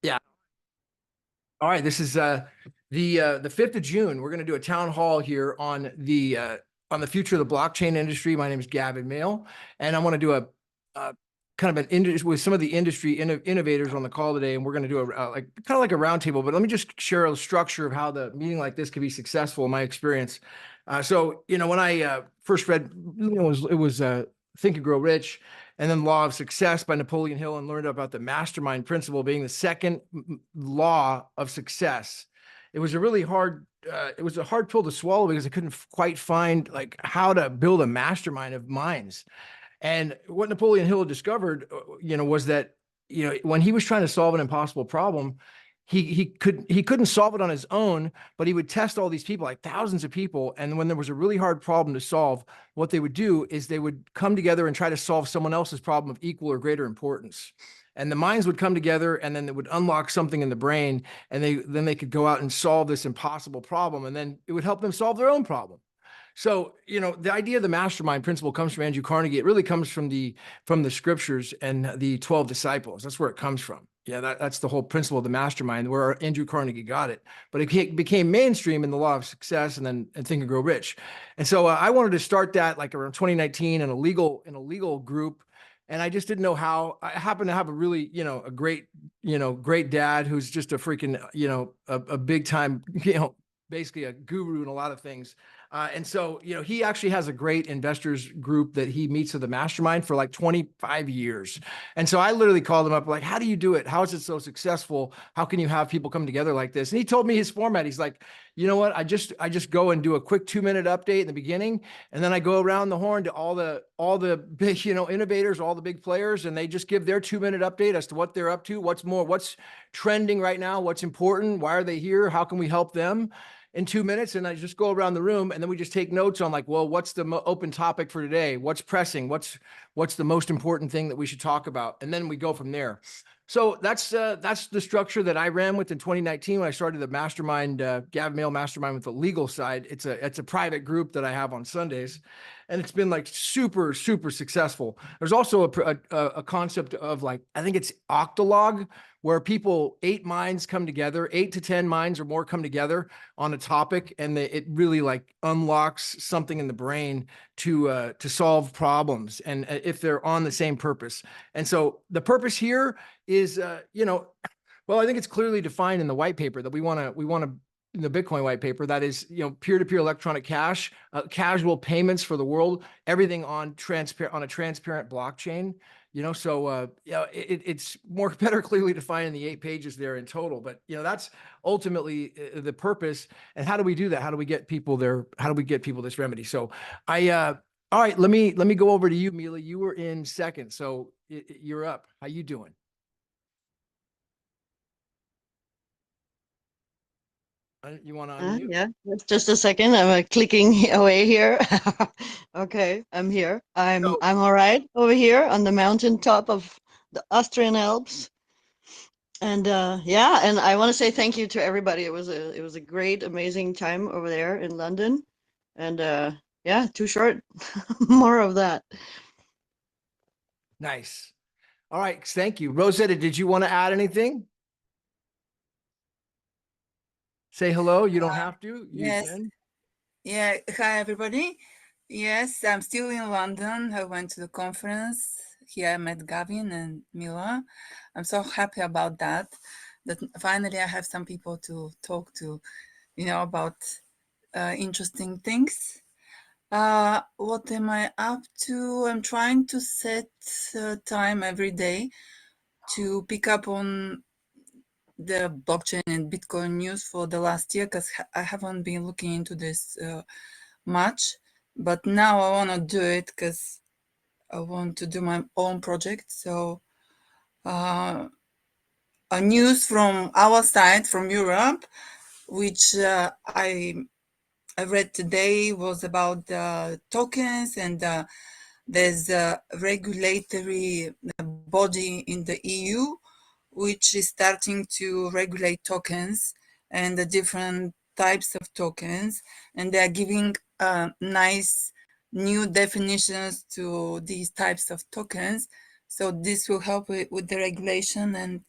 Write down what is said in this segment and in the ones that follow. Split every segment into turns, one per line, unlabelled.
Yeah. All right. This is the 5th of June. We're going to do a town hall here on the future of the blockchain industry. My name is Gavin Mehl, and I want to do a kind of with some of the industry innovators on the call today, and we're going to do a kind of like a roundtable. But let me just share a structure of how the meeting like this can be successful in my experience. So when I first read, it was Think and Grow Rich, and then Law of Success by Napoleon Hill, and learned about the Mastermind principle being the second law of success. It was a really hard, it was a hard pill to swallow because I couldn't quite find like how to build a mastermind of minds. And what Napoleon Hill discovered, was that, when he was trying to solve an impossible problem, he couldn't solve it on his own, but he would test all these people, like thousands of people. And when there was a really hard problem to solve, what they would do is they would come together and try to solve someone else's problem of equal or greater importance. And the minds would come together, and then it would unlock something in the brain, and then they could go out and solve this impossible problem, and then it would help them solve their own problem. So, the idea of the mastermind principle comes from Andrew Carnegie. It really comes from the scriptures and the 12 disciples. That's where it comes from. Yeah, that's the whole principle of the mastermind, where Andrew Carnegie got it. But it became mainstream in the Law of Success and Think and Grow Rich. And so I wanted to start that like around 2019 in a legal group. And I just didn't know how. I happen to have a really, a great, great dad who's just a freaking, a big time, basically a guru in a lot of things. And so, he actually has a great investors group that he meets at the mastermind for like 25 years. And so I literally called him up, like, how do you do it? How is it so successful? How can you have people come together like this? And he told me his format. He's like, you know what? I just go and do a quick 2-minute update in the beginning. And then I go around the horn to all the big, innovators, all the big players, and they just give their 2-minute update as to what they're up to, what's trending right now, what's important, why are they here? How can we help them? In 2 minutes, and I just go around the room, and then we just take notes on like, well, what's the open topic for today? What's pressing? What's the most important thing that we should talk about? And then we go from there. So that's the structure that I ran with in 2019 when I started the mastermind, Gavin Mehl Mastermind with the legal side. It's a private group that I have on Sundays, and it's been like super, super successful. There's also a concept of like, I think it's octalog, where 8 minds come together, 8 to 10 minds or more come together on a topic, and it really like unlocks something in the brain to solve problems, and if they're on the same purpose. And so the purpose here is, well, I think it's clearly defined in the white paper that we want to in the Bitcoin white paper, that is, peer-to-peer electronic cash, casual payments for the world, everything on a transparent blockchain. So it's better clearly defined in the 8 pages there in total. But that's ultimately the purpose. And how do we do that? How do we get people there? How do we get people this remedy? So all right, let me go over to you, Mila. You were in second, so you're up. How you doing? You want to unmute?
Yeah, just a second. I'm clicking away here. Okay, I'm here. I'm all right over here on the mountaintop of the Austrian Alps. And yeah, and I want to say thank you to everybody. It was a great, amazing time over there in London. And yeah, too short. More of that.
Nice. All right, thank you. Rosetta, did you want to add anything? Say hello. You don't have to. You
Yes.
can.
Yeah. Hi, everybody. Yes, I'm still in London. I went to the conference. Here I met Gavin and Mila. I'm so happy about that finally I have some people to talk to, about interesting things. What am I up to? I'm trying to set time every day to pick up on the blockchain and Bitcoin news for the last year, because I haven't been looking into this much. But now I want to do it because I want to do my own project. So a news from our side, from Europe, which I read today, was about the tokens, and there's a regulatory body in the EU which is starting to regulate tokens and the different types of tokens, and they're giving nice new definitions to these types of tokens. So this will help with the regulation, and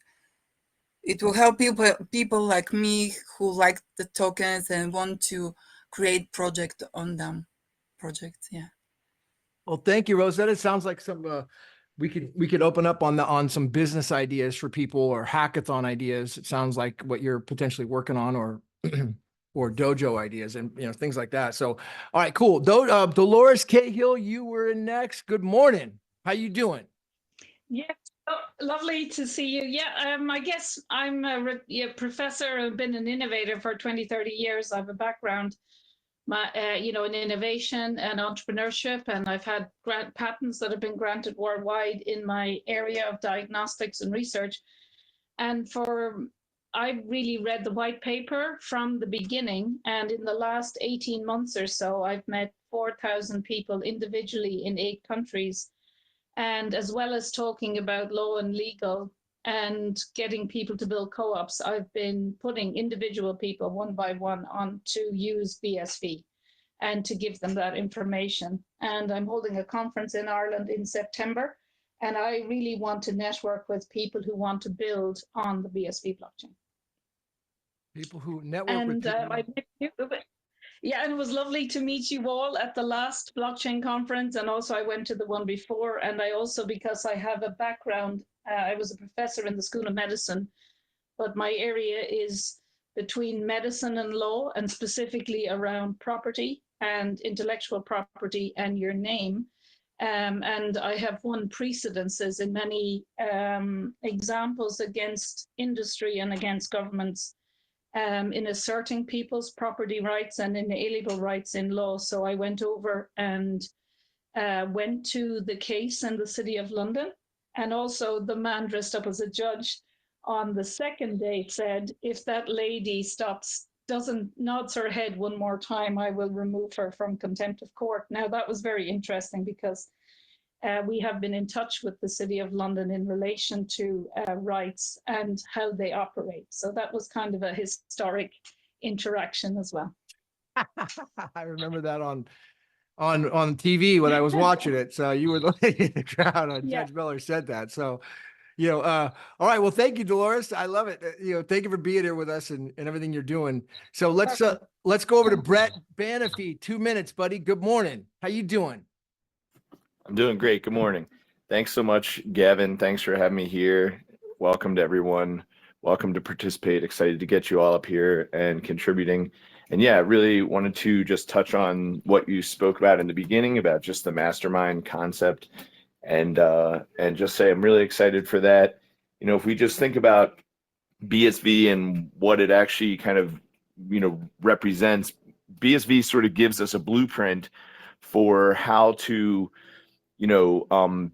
It will help people like me who like the tokens and want to create project on them. Projects, yeah.
Well, thank you, Rosetta. It sounds like some we could open up on some business ideas for people or hackathon ideas. It sounds like what you're potentially working on, or or dojo ideas and things like that. So, all right, cool. Dolores Cahill, you were next. Good morning. How you doing?
Yeah, lovely to see you. Yeah, I guess I'm a professor. I've been an innovator for 20, 30 years. I have a background, in innovation and entrepreneurship, and I've had patents that have been granted worldwide in my area of diagnostics and research. And I really read the white paper from the beginning, and in the last 18 months or so, I've met 4,000 people individually in 8 countries. And as well as talking about law and legal and getting people to build co-ops, I've been putting individual people one by one on to use BSV and to give them that information. And I'm holding a conference in Ireland in September. And I really want to network with people who want to build on the BSV blockchain.
People who network
and
with people.
I met you. Yeah, and it was lovely to meet you all at the last blockchain conference. And also I went to the one before. And I also, because I have a background, I was a professor in the School of Medicine, but my area is between medicine and law, and specifically around property and intellectual property and your name. And I have won precedences in many examples against industry and against governments in asserting people's property rights and inalienable rights in law. So I went over and went to the case in the City of London. And also the man dressed up as a judge on the second day said, if that lady nods her head one more time, I will remove her from contempt of court. Now that was very interesting because we have been in touch with the City of London in relation to rights and how they operate. So that was kind of a historic interaction as well.
I remember that on TV when I was watching it. So you were looking in the crowd when Judge Miller said that. So, all right. Well, thank you, Dolores. I love it. Thank you for being here with us and everything you're doing. So let's go over to Brett Banafee. 2 minutes, buddy. Good morning. How you doing?
I'm doing great. Good morning. Thanks so much, Gavin. Thanks for having me here. Welcome to everyone. Welcome to participate. Excited to get you all up here and contributing. And yeah, really wanted to just touch on what you spoke about in the beginning about just the Mastermind concept, and just say I'm really excited for that. If we just think about BSV and what it actually kind of represents, BSV sort of gives us a blueprint for how to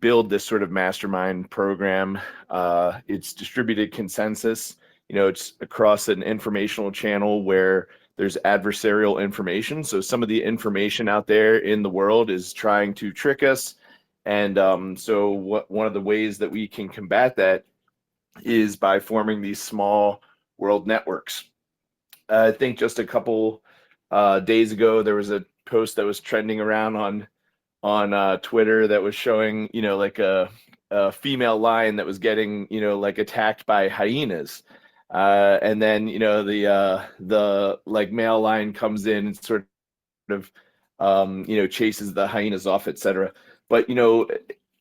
build this sort of mastermind program. It's distributed consensus. It's across an informational channel where there's adversarial information. So some of the information out there in the world is trying to trick us. And so one of the ways that we can combat that is by forming these small world networks. I think just a couple days ago, there was a post that was trending around on Twitter that was showing, like a female lion that was getting, like attacked by hyenas. And then, the like male lion comes in and sort of, chases the hyenas off, etc. But,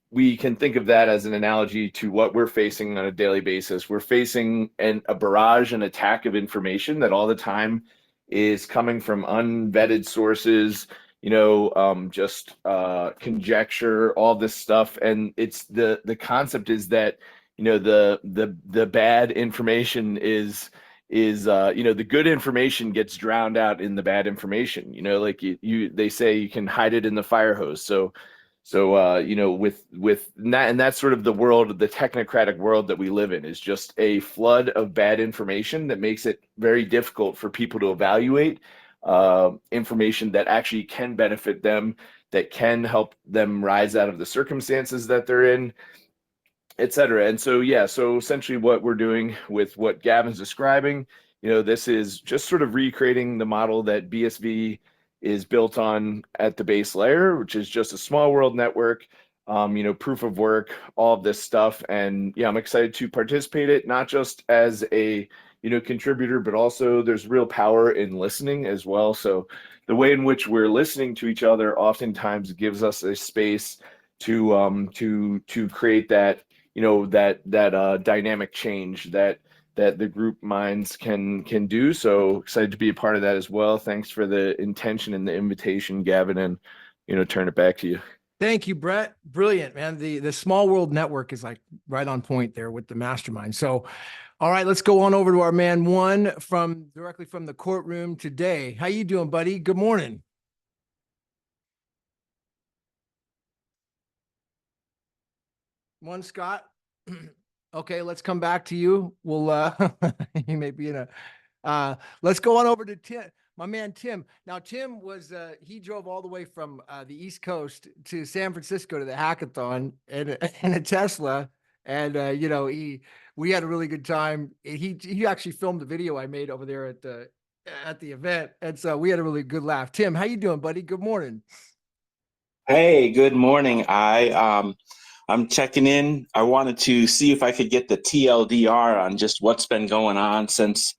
we can think of that as an analogy to what we're facing on a daily basis. We're facing a barrage and attack of information that all the time is coming from unvetted sources, just conjecture, all this stuff. And it's the concept is that, the bad information is the good information gets drowned out in the bad information. Like they say you can hide it in the fire hose. So with that, and that's sort of the world, the technocratic world that we live in, is just a flood of bad information that makes it very difficult for people to evaluate information that actually can benefit them, that can help them rise out of the circumstances that they're in, etc. And so, so essentially what we're doing with what Gavin's describing, this is just sort of recreating the model that BSV is built on at the base layer, which is just a small world network proof of work, all of this stuff. And yeah, I'm excited to participate it, not just as a, contributor, but also there's real power in listening as well. So the way in which we're listening to each other oftentimes gives us a space to create that, that dynamic change that the group minds can do. So excited to be a part of that as well. Thanks for the intention and the invitation, Gavin, and turn it back to you.
Thank you, Brett. Brilliant, man. The Small World Network is like right on point there with the Mastermind. So, all right, let's go on over to our man One directly from the courtroom today. How you doing, buddy? Good morning. One, Scott. Okay, let's come back to you. We'll he may be in a let's go on over to Tim, my man Tim. Now Tim was he drove all the way from the East Coast to San Francisco to the hackathon in a Tesla, and we had a really good time. He actually filmed the video I made over there at the event, and so we had a really good laugh. Tim, how you doing, buddy? Good morning.
Hey, good morning. I'm checking in. I wanted to see if I could get the TLDR on just what's been going on since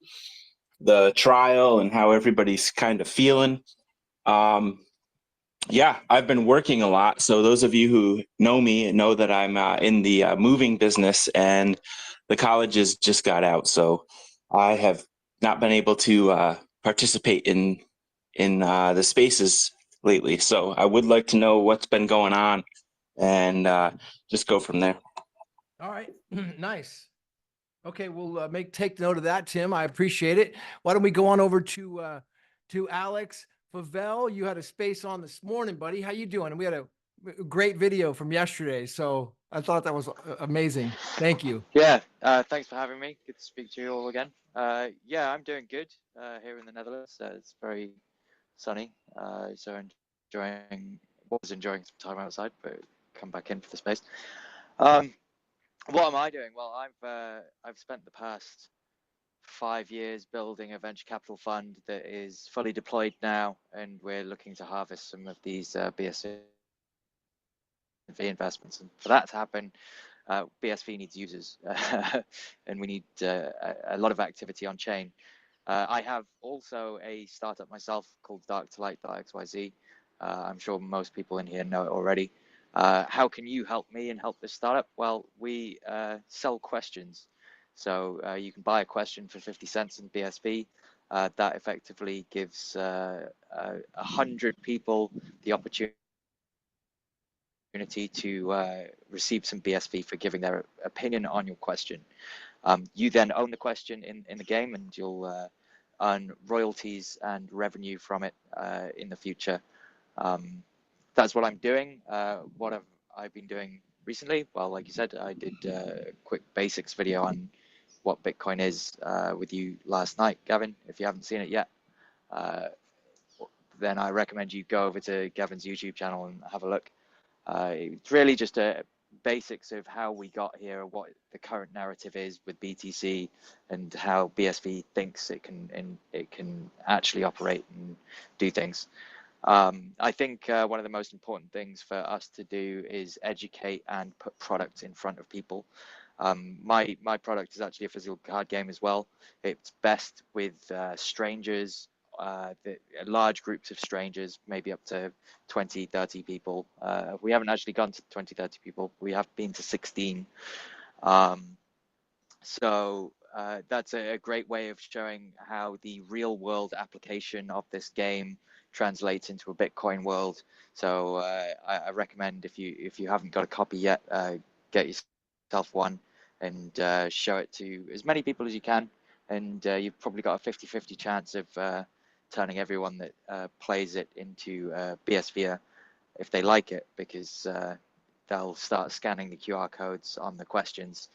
the trial and how everybody's kind of feeling. Yeah, I've been working a lot. So those of you who know me know that I'm in the moving business, and the colleges just got out. So I have not been able to participate in the spaces lately. So I would like to know what's been going on, and just go from there.
All right, nice. Okay, we'll take note of that, Tim. I appreciate it. Why don't we go on over to Alex Favel? You had a space on this morning, buddy. How you doing? And we had a great video from yesterday, so I thought that was amazing. Thank you.
Yeah, thanks for having me. Good to speak to you all again. Yeah, I'm doing good here in the Netherlands. It's very sunny, so was enjoying some time outside, but come back in for the space. What am I doing? Well, I've spent the past 5 years building a venture capital fund that is fully deployed now, and we're looking to harvest some of these BSV investments. And for that to happen, BSV needs users, and we need a lot of activity on chain. I have also a startup myself called dark2light.xyz. I'm sure most people in here know it already. How can you help me and help this startup? Well, we sell questions. So you can buy a question for 50 cents in BSV. That effectively gives 100 people the opportunity to receive some BSV for giving their opinion on your question. You then own the question in the game, and you'll earn royalties and revenue from it in the future. That's what I'm doing. What have I been doing recently? Well, like you said, I did a quick basics video on what Bitcoin is with you last night, Gavin. If you haven't seen it yet, then I recommend you go over to Gavin's YouTube channel and have a look. It's really just a basics of how we got here, what the current narrative is with BTC, and how BSV thinks it can actually operate and do things. I think one of the most important things for us to do is educate and put products in front of people. My product is actually a physical card game as well. It's best with strangers, large groups of strangers, maybe up to 20, 30 people. We haven't actually gone to 20, 30 people. We have been to 16. So that's a great way of showing how the real world application of this game translates into a Bitcoin world. So I recommend, if you haven't got a copy yet, get yourself one and show it to as many people as you can. And you've probably got a 50-50 chance of turning everyone that plays it into BSV if they like it, because they'll start scanning the QR codes on the questions,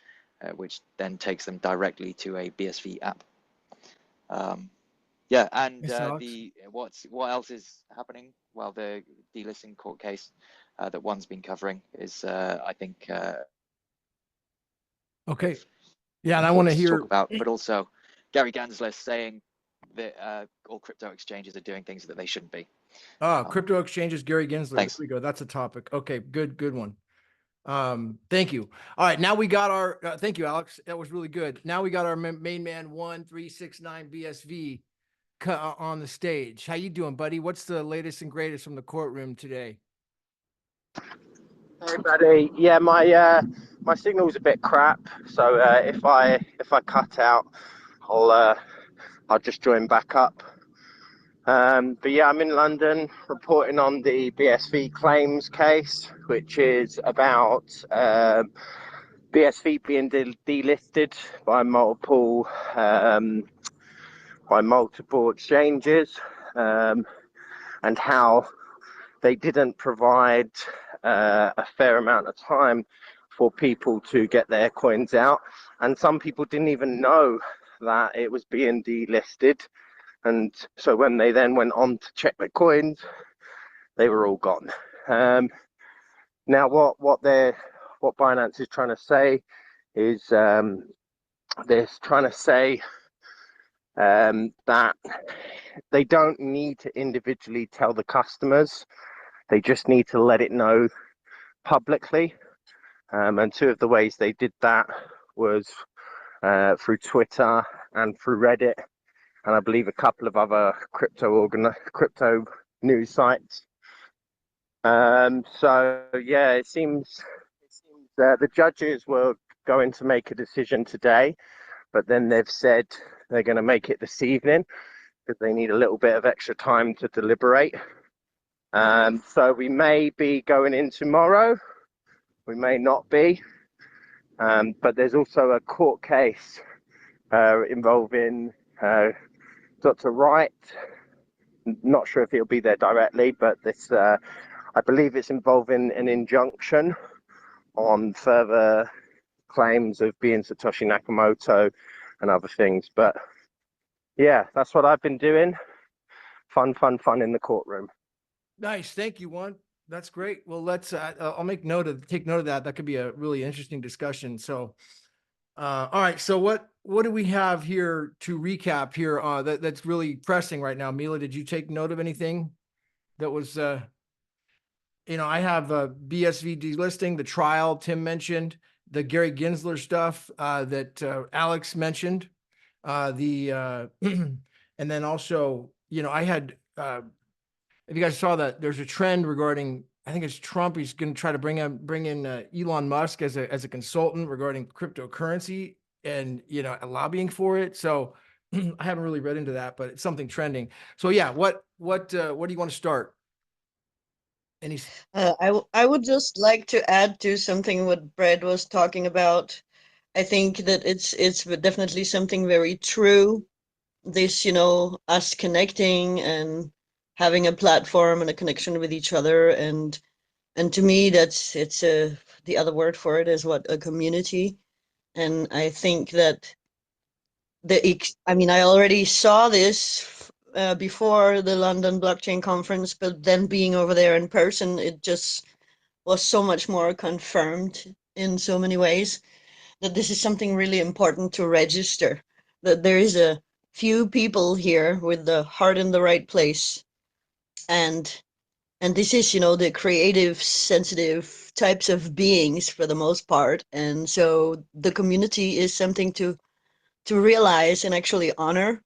which then takes them directly to a BSV app. Yeah, and what else is happening? Well, the delisting court case that One's been covering is, I think.
Okay. Yeah, and I want to hear
talk about, but also Gary Gensler saying that all crypto exchanges are doing things that they shouldn't be.
crypto exchanges, Gary Gensler.
Thanks.
There we go. That's a topic. Okay, good one. Thank you. All right, now we got our, thank you, Alex. That was really good. Now we got our main man 1369 BSV on the stage. How you doing, buddy? What's the latest and greatest from the courtroom today?
Hey buddy, yeah, my signal's a bit crap, so if I cut out, I'll just join back up. But yeah, I'm in London reporting on the BSV claims case, which is about BSV being delisted by multiple exchanges, and how they didn't provide a fair amount of time for people to get their coins out. And some people didn't even know that it was being delisted. And so when they then went on to check their coins, they were all gone. Now, what Binance is trying to say is they're trying to say that they don't need to individually tell the customers. They just need to let it know publicly. And two of the ways they did that was through Twitter and through Reddit, and I believe a couple of other crypto news sites. So yeah, it seems the judges were going to make a decision today, but then they've said they're going to make it this evening because they need a little bit of extra time to deliberate. So we may be going in tomorrow, we may not be, but there's also a court case involving Dr. Wright. Not sure if he'll be there directly, but this, I believe it's involving an injunction on further claims of being Satoshi Nakamoto and other things. But yeah, that's what I've been doing. Fun in the courtroom.
Nice. Thank you, Juan. That's great. Well, let's, I'll take note of that. That could be a really interesting discussion. So, all right. So what do we have here to recap here? That's really pressing right now. Mila, did you take note of anything that was, I have BSV delisting, the trial Tim mentioned, the Gary Gensler stuff that Alex mentioned, and then also, I had, if you guys saw that, there's a trend regarding, I think it's Trump. He's going to try to bring in Elon Musk as a consultant regarding cryptocurrency and lobbying for it. So I haven't really read into that, but it's something trending. So yeah, what do you want to start? Any?
I would just like to add to something what Brad was talking about. I think that it's definitely something very true. This, us connecting and having a platform and a connection with each other, and to me it's the other word for it is a community. And I think that I already saw this before the London blockchain conference, but then being over there in person, it just was so much more confirmed in so many ways that this is something really important to register, that there is a few people here with the heart in the right place. And this is, the creative, sensitive types of beings for the most part. And so the community is something to realize and actually honor.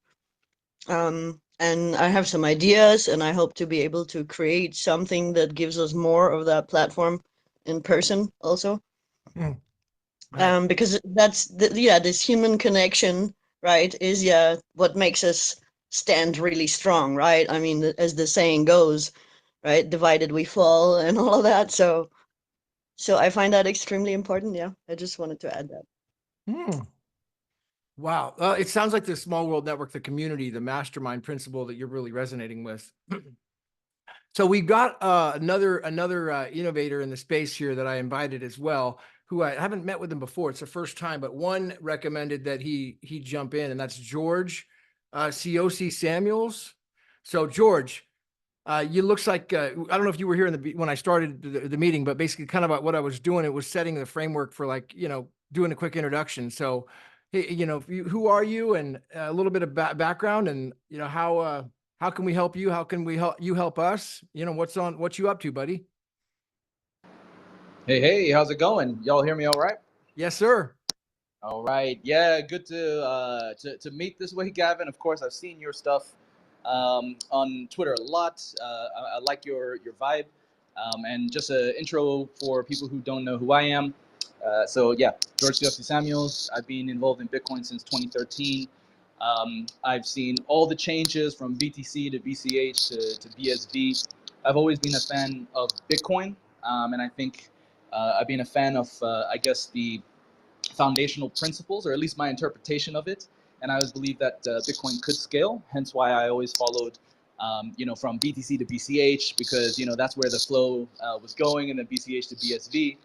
And I have some ideas, and I hope to be able to create something that gives us more of that platform in person also. Because that's this human connection, right, is what makes us stand really strong, right? I mean, as the saying goes, right, divided we fall and all of that. So I find that extremely important. Yeah, I just wanted to add that.
Wow. It sounds like the small world network, the community, the mastermind principle that you're really resonating with. So we got another innovator in the space here that I invited as well, who I haven't met with him before. It's the first time, but one recommended that he jump in, and that's George Ciosi Samuels. So George, you looks like I don't know if you were here when I started the meeting, but basically kind of what I was doing, it was setting the framework for doing a quick introduction. So who are you, and a little bit of background, and how can we help you? How can we help you help us? What you up to, buddy?
Hey, how's it going? Y'all hear me all right?
Yes, sir.
All right. Yeah, good to meet this way, Gavin. Of course, I've seen your stuff on Twitter a lot. I like your vibe. And just an intro for people who don't know who I am. So yeah, George Jesse Samuels. I've been involved in Bitcoin since 2013. I've seen all the changes from BTC to BCH to BSV. I've always been a fan of Bitcoin, and I think I've been a fan of, I guess, the foundational principles, or at least my interpretation of it. And I always believed that Bitcoin could scale. Hence why I always followed, from BTC to BCH, because that's where the flow was going, and then BCH to BSV.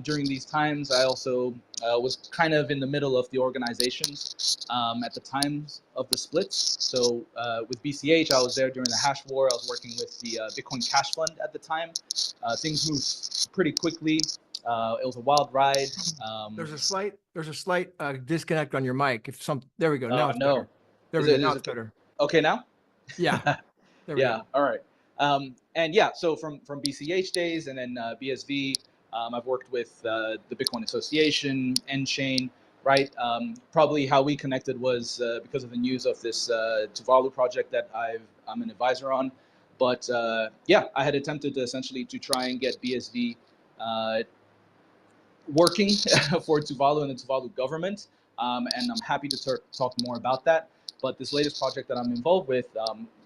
During these times, I also was kind of in the middle of the organizations at the times of the splits. So with BCH, I was there during the hash war. I was working with the Bitcoin Cash Fund at the time. Things moved pretty quickly. It was a wild ride.
There's a slight disconnect on your mic. There we go. Now it's
no.
better. There we
Is
go.
it,
Now
is
it's
it
better.
okay now?
Yeah. There we
Yeah.
go.
All right. And yeah, so from BCH days and then BSV, I've worked with the Bitcoin Association, Enchain, right? Probably how we connected was because of the news of this Tuvalu project that I'm an advisor on. But yeah, I had attempted essentially to try and get BSV working for Tuvalu and the Tuvalu government, and I'm happy to talk more about that. But this latest project that I'm involved with,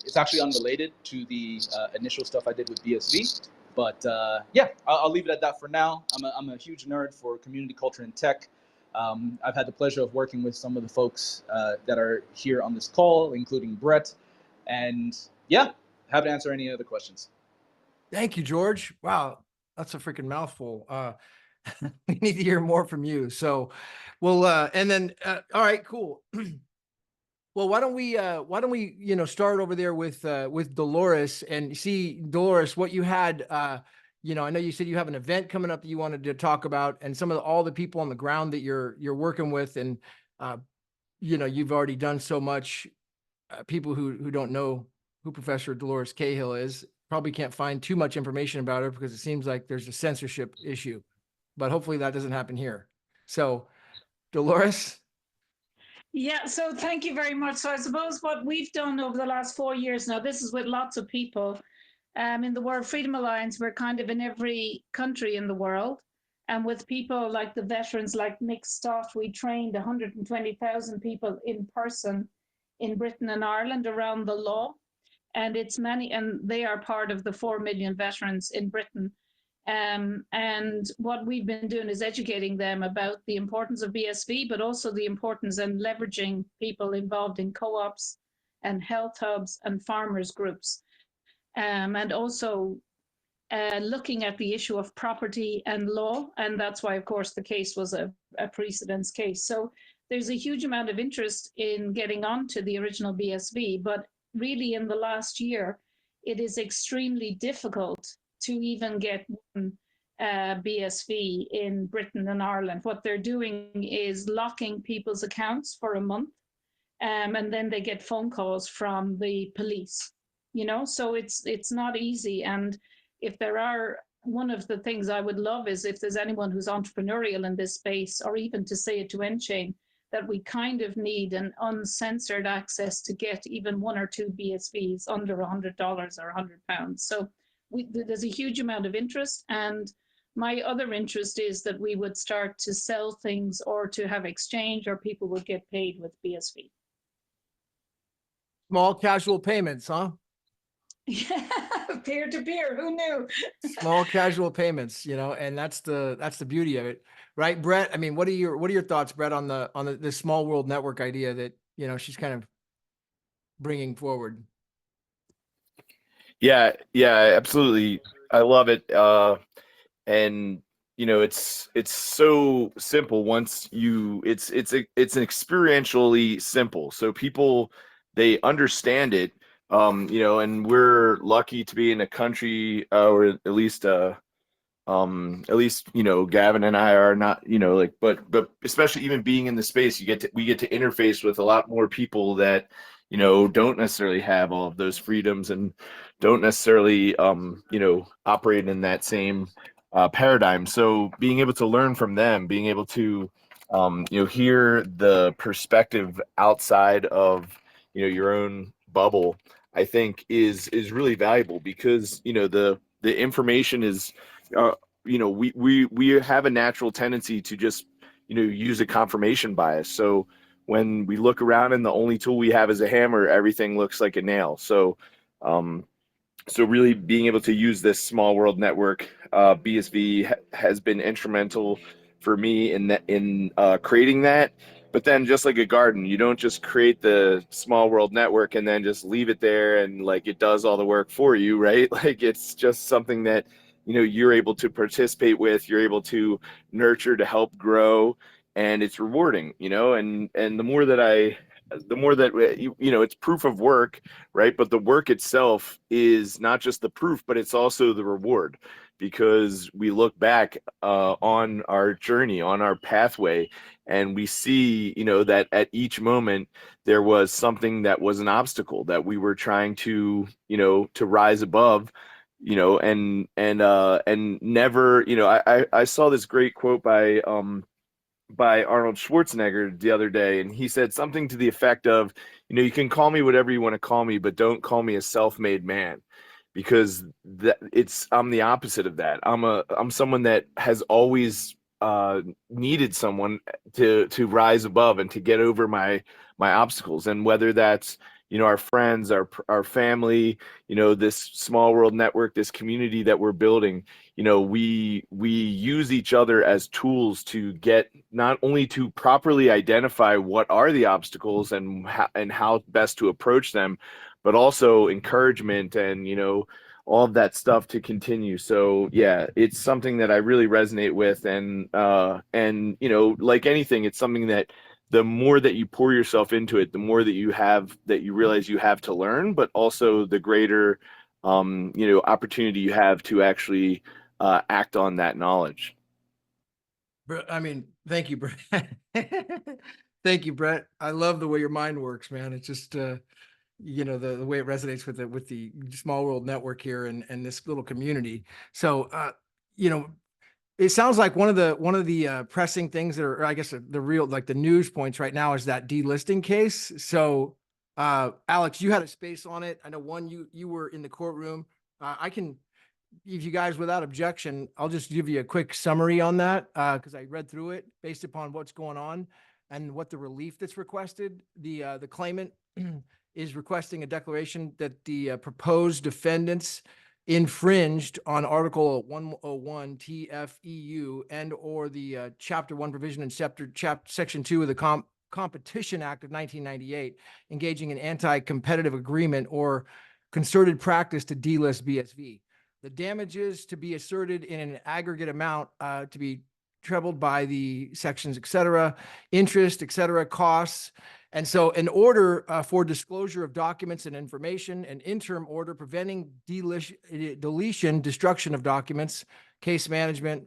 it's actually unrelated to the initial stuff I did with BSV. But yeah, I'll leave it at that for now. I'm a huge nerd for community culture and tech. I've had the pleasure of working with some of the folks that are here on this call, including Brett. And yeah, happy to answer any other questions.
Thank you, George. Wow, that's a freaking mouthful. We need to hear more from you. So we'll and then all right, cool. Well, why don't we start over there with Dolores, and see, Dolores, what you had. I know you said you have an event coming up that you wanted to talk about, and some of all the people on the ground that you're working with, and you've already done so much. People who don't know who Professor Dolores Cahill is probably can't find too much information about her, because it seems like there's a censorship issue, but hopefully that doesn't happen here. So, Dolores.
Yeah, so thank you very much. So I suppose what we've done over the last 4 years now, this is with lots of people in the World Freedom Alliance. We're kind of in every country in the world. And with people like the veterans like Nick Stott, we trained 120,000 people in person in Britain and Ireland around the law. And they are part of the 4 million veterans in Britain. And what we've been doing is educating them about the importance of BSV, but also the importance and leveraging people involved in co-ops and health hubs and farmers groups. And also looking at the issue of property and law. And that's why, of course, the case was a precedence case. So there's a huge amount of interest in getting onto the original BSV, but really in the last year, it is extremely difficult to even get one BSV in Britain and Ireland. What they're doing is locking people's accounts for a month, and then they get phone calls from the police. So it's not easy. And if there are, one of the things I would love is if there's anyone who's entrepreneurial in this space, or even to say it to Enchain, that we kind of need an uncensored access to get even 1 or 2 BSVs under $100 or £100. So there's a huge amount of interest. And my other interest is that we would start to sell things, or to have exchange, or people would get paid with BSV.
Small casual payments, huh?
Yeah, peer to peer. Who knew?
Small casual payments, and that's the beauty of it, right, Brett? I mean, what are your thoughts, Brett, on the small world network idea that she's kind of bringing forward?
Yeah, absolutely. I love it. And it's so simple once it's experientially simple. So people, they understand it. And we're lucky to be in a country, or at least Gavin and I are not, but especially even being in the space, we get to interface with a lot more people that don't necessarily have all of those freedoms, and don't necessarily operate in that same paradigm. So being able to learn from them, being able to hear the perspective outside of your own bubble, I think is really valuable, because the information is we have a natural tendency to just use a confirmation bias. So when we look around and the only tool we have is a hammer, everything looks like a nail. So really being able to use this small world network, BSV has been instrumental for me in creating that. But then, just like a garden, you don't just create the small world network and then just leave it there and like it does all the work for you, right? Like it's just something that you're able to participate with, you're able to nurture, to help grow, and it's rewarding. And the more that it's proof of work, right? But the work itself is not just the proof, but it's also the reward, because we look back on our journey, on our pathway, and we see, that at each moment there was something that was an obstacle that we were trying to, to rise above, and never, I saw this great quote by Arnold Schwarzenegger the other day, and he said something to the effect of, you can call me whatever you want to call me, but don't call me a self-made man, because I'm the opposite of that. I'm someone that has always needed someone to rise above and to get over my obstacles, and whether that's our friends, our family, this small world network, this community that we're building, we use each other as tools to get, not only to properly identify what are the obstacles and how best to approach them, but also encouragement and all of that stuff to continue. So yeah, it's something that I really resonate with, and like anything, it's something that the more that you pour yourself into it, the more that you realize you have to learn, but also the greater opportunity you have to actually act on that knowledge.
I mean, thank you, Brett. Thank you, Brett. I love the way your mind works, man. It's just the way it resonates with the small world network here and this little community. So it sounds like one of the pressing things that are, I guess, the real, like the news points right now is that delisting case. So Alex, you had a space on it. I know you were in the courtroom. I can, if you guys, without objection, I'll just give you a quick summary on that, because I read through it based upon what's going on and what the relief that's requested. The claimant is requesting a declaration that the proposed defendants infringed on Article 101 TFEU and or the Chapter 1 provision in Section 2 of the Competition Act of 1998, engaging in anti-competitive agreement or concerted practice to delist BSV. The damages to be asserted in an aggregate amount to be trebled by the sections, et cetera, interest, et cetera, costs. And so an order for disclosure of documents and information, an interim order preventing deletion, destruction of documents, case management.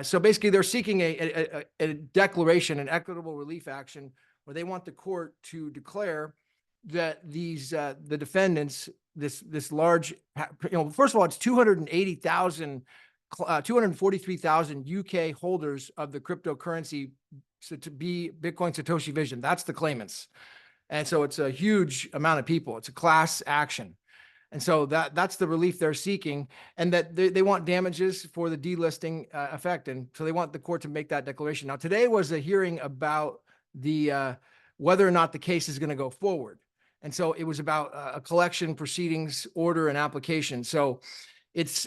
So basically they're seeking a declaration, an equitable relief action, where they want the court to declare that these the defendants, this large, first of all, it's 243,000 UK holders of the cryptocurrency, so to be Bitcoin Satoshi Vision. That's the claimants. And so it's a huge amount of people. It's a class action. And so that's the relief they're seeking, and that they want damages for the delisting effect. And so they want the court to make that declaration. Now, today was a hearing about the whether or not the case is going to go forward. And so it was about a collection, proceedings, order, and application. So it's,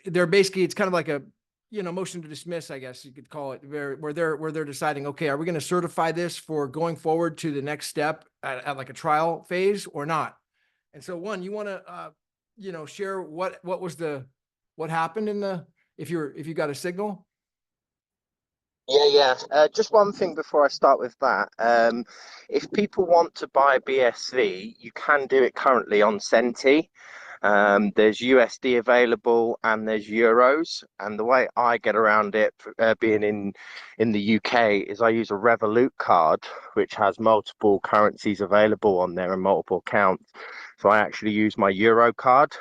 they're basically, it's kind of like a, motion to dismiss, I guess you could call it, where they're deciding, okay, are we going to certify this for going forward to the next step at like a trial phase or not? And so, one, you want to, share what happened if you got a signal?
Yeah. Just one thing before I start with that. If people want to buy BSV, you can do it currently on Centi. There's USD available and there's euros. And the way I get around it, being in the UK, is I use a Revolut card, which has multiple currencies available on there and multiple accounts. So I actually use my Euro card.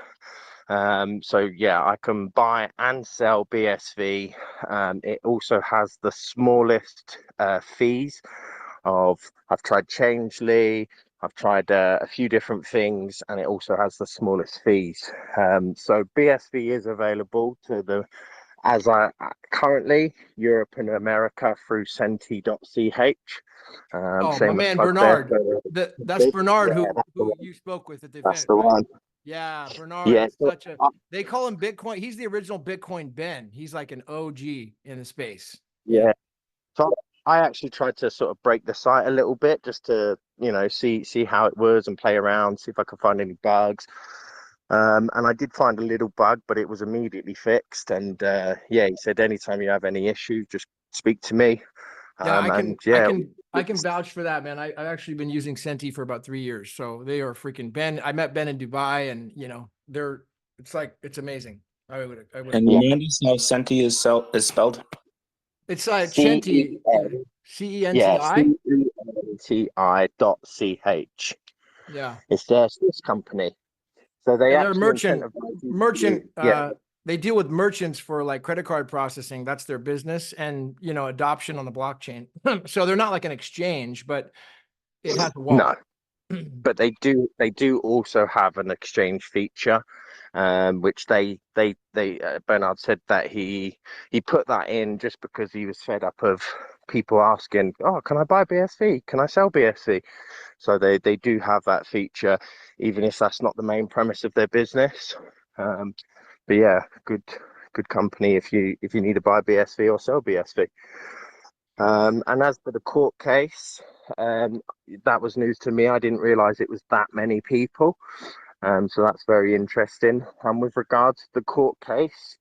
So yeah, I can buy and sell BSV. It also has the smallest fees of, I've tried Changely, I've tried a few different things, and it also has the smallest fees. So BSV is available to the, as I currently, Europe and America through senti.ch.
Oh, my
Shameless
man,
plug there.
Bernard. That's Bernard
Yeah, that's the
who
one.
you spoke with at the
That's
event,
the
right?
one.
Yeah, Bernard
Yeah.
is such a, they call him Bitcoin. He's the original Bitcoin Ben. He's like an OG in the space.
Yeah. So I actually tried to sort of break the site a little bit just to, see how it was and play around, see if I could find any bugs. And I did find a little bug, but it was immediately fixed. And yeah, he said anytime you have any issues, just speak to me.
Yeah,
And yeah,
I can vouch for that, man. I've actually been using Senti for about 3 years. So they are freaking Ben. I met Ben in Dubai and it's amazing. I would
And remind us how Senti is spelled.
It's Chenti,
CEN, yeah,
CENTI.
CENTI.ch.
Yeah.
It's their Swiss company. So they
Yeah, they're
actually
merchant,
incentivize you
merchant,
to, yeah,
they deal with merchants for like credit card processing. That's their business and, adoption on the blockchain. So they're not like an exchange, but it has a wallet.
no, but they do also have an exchange feature, which Bernard said that he put that in just because he was fed up of people asking, oh, can I buy BSV? Can I sell BSV? So they do have that feature, even if that's not the main premise of their business. But yeah, good company if you need to buy BSV or sell BSV. And as for the court case, that was news to me. I didn't realize it was that many people. So that's very interesting. And with regards to the court case,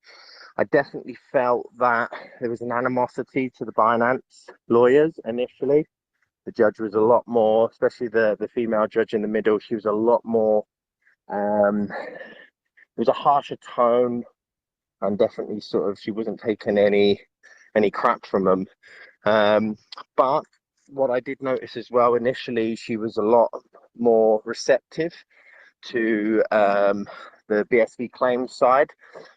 I definitely felt that there was an animosity to the Binance lawyers initially. The judge was a lot more, especially the female judge in the middle, she was a lot more, it was a harsher tone, and definitely sort of she wasn't taking any crap from them. But what I did notice as well, initially she was a lot more receptive to the BSV claims side,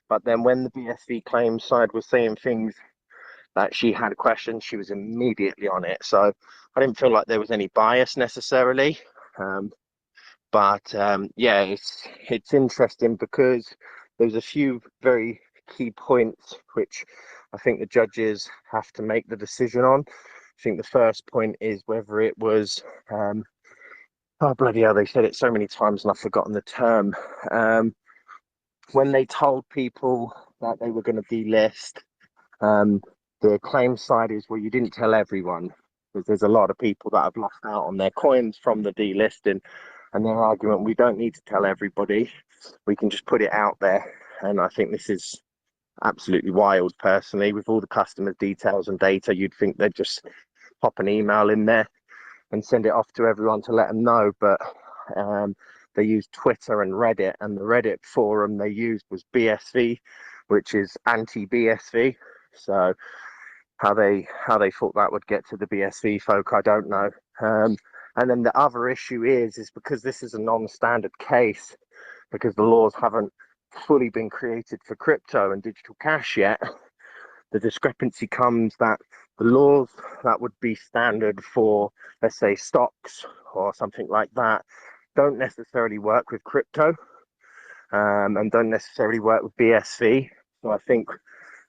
but then when the BSV claims side was saying things that she had questions, she was immediately on it. So I didn't feel like there was any bias necessarily. But yeah, it's interesting because there's a few very key points which I think the judges have to make the decision on. I think the first point is whether it was, oh bloody hell, they said it so many times and I've forgotten the term. When they told people that they were going to delist, the claim side is, well, you didn't tell everyone, because there's a lot of people that have lost out on their coins from the delisting, and their argument, we don't need to tell everybody, we can just put it out there. And I think this is absolutely wild. Personally, with all the customers' details and data, you'd think they'd just pop an email in there and send it off to everyone to let them know, but they used Twitter and Reddit, and the Reddit forum they used was BSV, which is anti-BSV. So how they thought that would get to the BSV folk, I don't know. And then the other issue is because this is a non-standard case, because the laws haven't fully been created for crypto and digital cash yet, the discrepancy comes that the laws that would be standard for, let's say, stocks or something like that, don't necessarily work with crypto, and don't necessarily work with BSV. So I think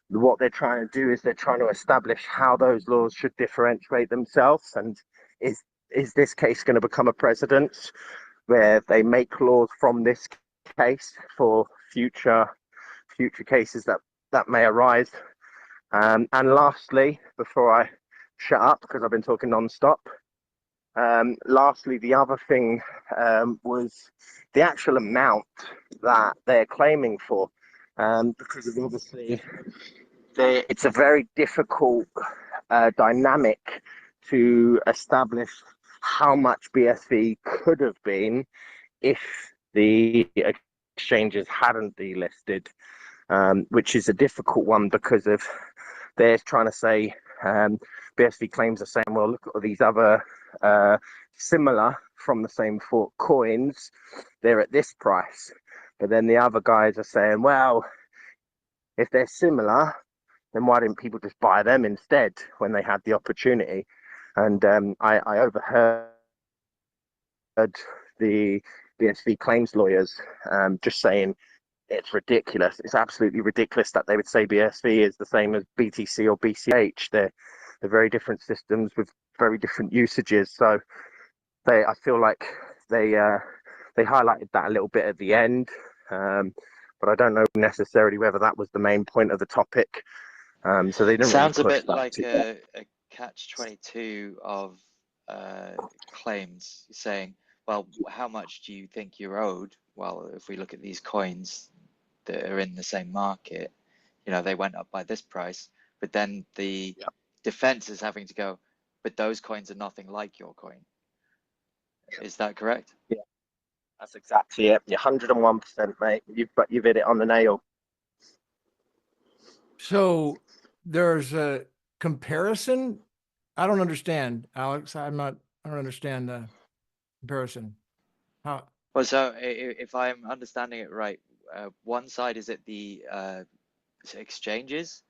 what they're trying to do is they're trying to establish how those laws should differentiate themselves. And is this case going to become a precedent where they make laws from this case for future cases that may arise? And lastly, before I shut up, because I've been talking non-stop, lastly, the other thing was the actual amount that they're claiming for, because of obviously it's a very difficult dynamic to establish how much BSV could have been if the exchanges hadn't delisted, which is a difficult one because of they're trying to say, BSV claims are saying, well, look at these other similar from the same coins, they're at this price. But then the other guys are saying, well, if they're similar, then why didn't people just buy them instead when they had the opportunity? And I overheard the BSV claims lawyers just saying it's ridiculous. It's absolutely ridiculous that they would say BSV is the same as BTC or BCH. They're very different systems with very different usages. So I feel like they highlighted that a little bit at the end, but I don't know necessarily whether that was the main point of the topic. So they didn't
Sounds
really
a
push
bit
that
like
too
a catch-22 of claims, saying, well, how much do you think you're owed? Well, if we look at these coins that are in the same market, you know, they went up by this price, but then the defense is having to go, but those coins are nothing like your coin. Is that correct?
Yeah, that's exactly it. You're 101%, mate. You've hit it on the nail.
So there's a comparison. I don't understand, Alex. I don't understand the comparison. How?
Well, so if I'm understanding it right, one side is at the exchanges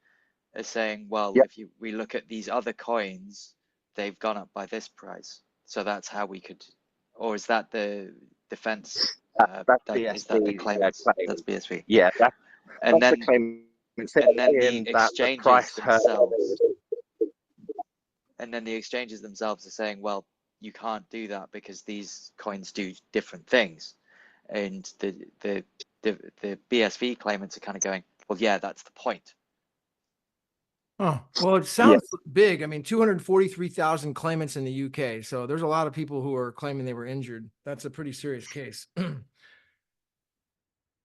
is saying, well,
Yep.
if we look at these other coins, they've gone up by this price. So that's how we could, or is that the defense?
That's BSV.
Is that the claimants?
Claim.
That's BSV.
Yeah,
And
that's
then
the claim.
and then the
Saying that the
exchanges
price
themselves. And then the exchanges themselves are saying, well, you can't do that because these coins do different things. And the BSV claimants are kind of going, well, yeah, that's the point.
Oh, well, it sounds big. I mean, 243,000 claimants in the UK. So there's a lot of people who are claiming they were injured. That's a pretty serious case.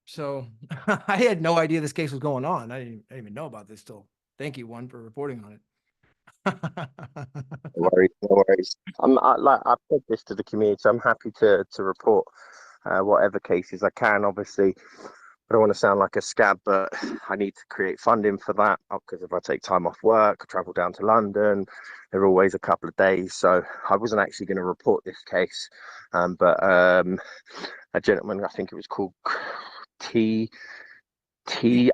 So I had no idea this case was going on. I didn't even know about this till. Thank you, One, for reporting on it.
No worries. I've said this to the community. I'm happy to report whatever cases I can. Obviously, I don't want to sound like a scab, but I need to create funding for that because if I take time off work, I travel down to London, they're always a couple of days. So I wasn't actually going to report this case, but a gentleman, I think it was called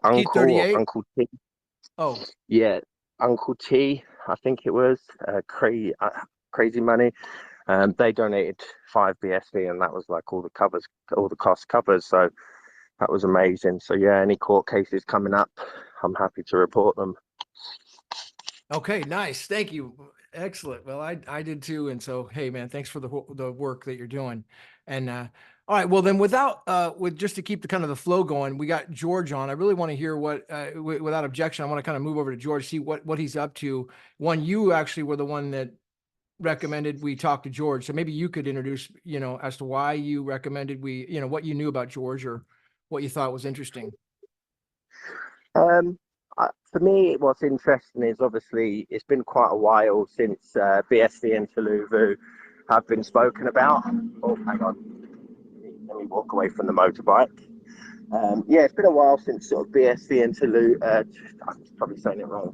Uncle T.
Oh,
Yeah, Uncle T. I think it was crazy money. They donated 5 BSV, and that was like all the cost covers. So that was amazing. So yeah, any court cases coming up, I'm happy to report them.
okay, nice. Thank you. Excellent. Well, I did too. And so, hey, man, thanks for the work that you're doing. And all right, well then, with just to keep the kind of the flow going, we got George on. I really want to hear what, without objection, I want to kind of move over to George, see what he's up to. One, you actually were the one that recommended we talk to George. So maybe you could introduce, as to why you recommended what you knew about George or what you thought was interesting.
For me, what's interesting is obviously it's been quite a while since BSV and Tuvalu have been spoken about. Oh, hang on. Let me walk away from the motorbike. Yeah, it's been a while since sort of BSV and Tuvalu, I'm probably saying it wrong,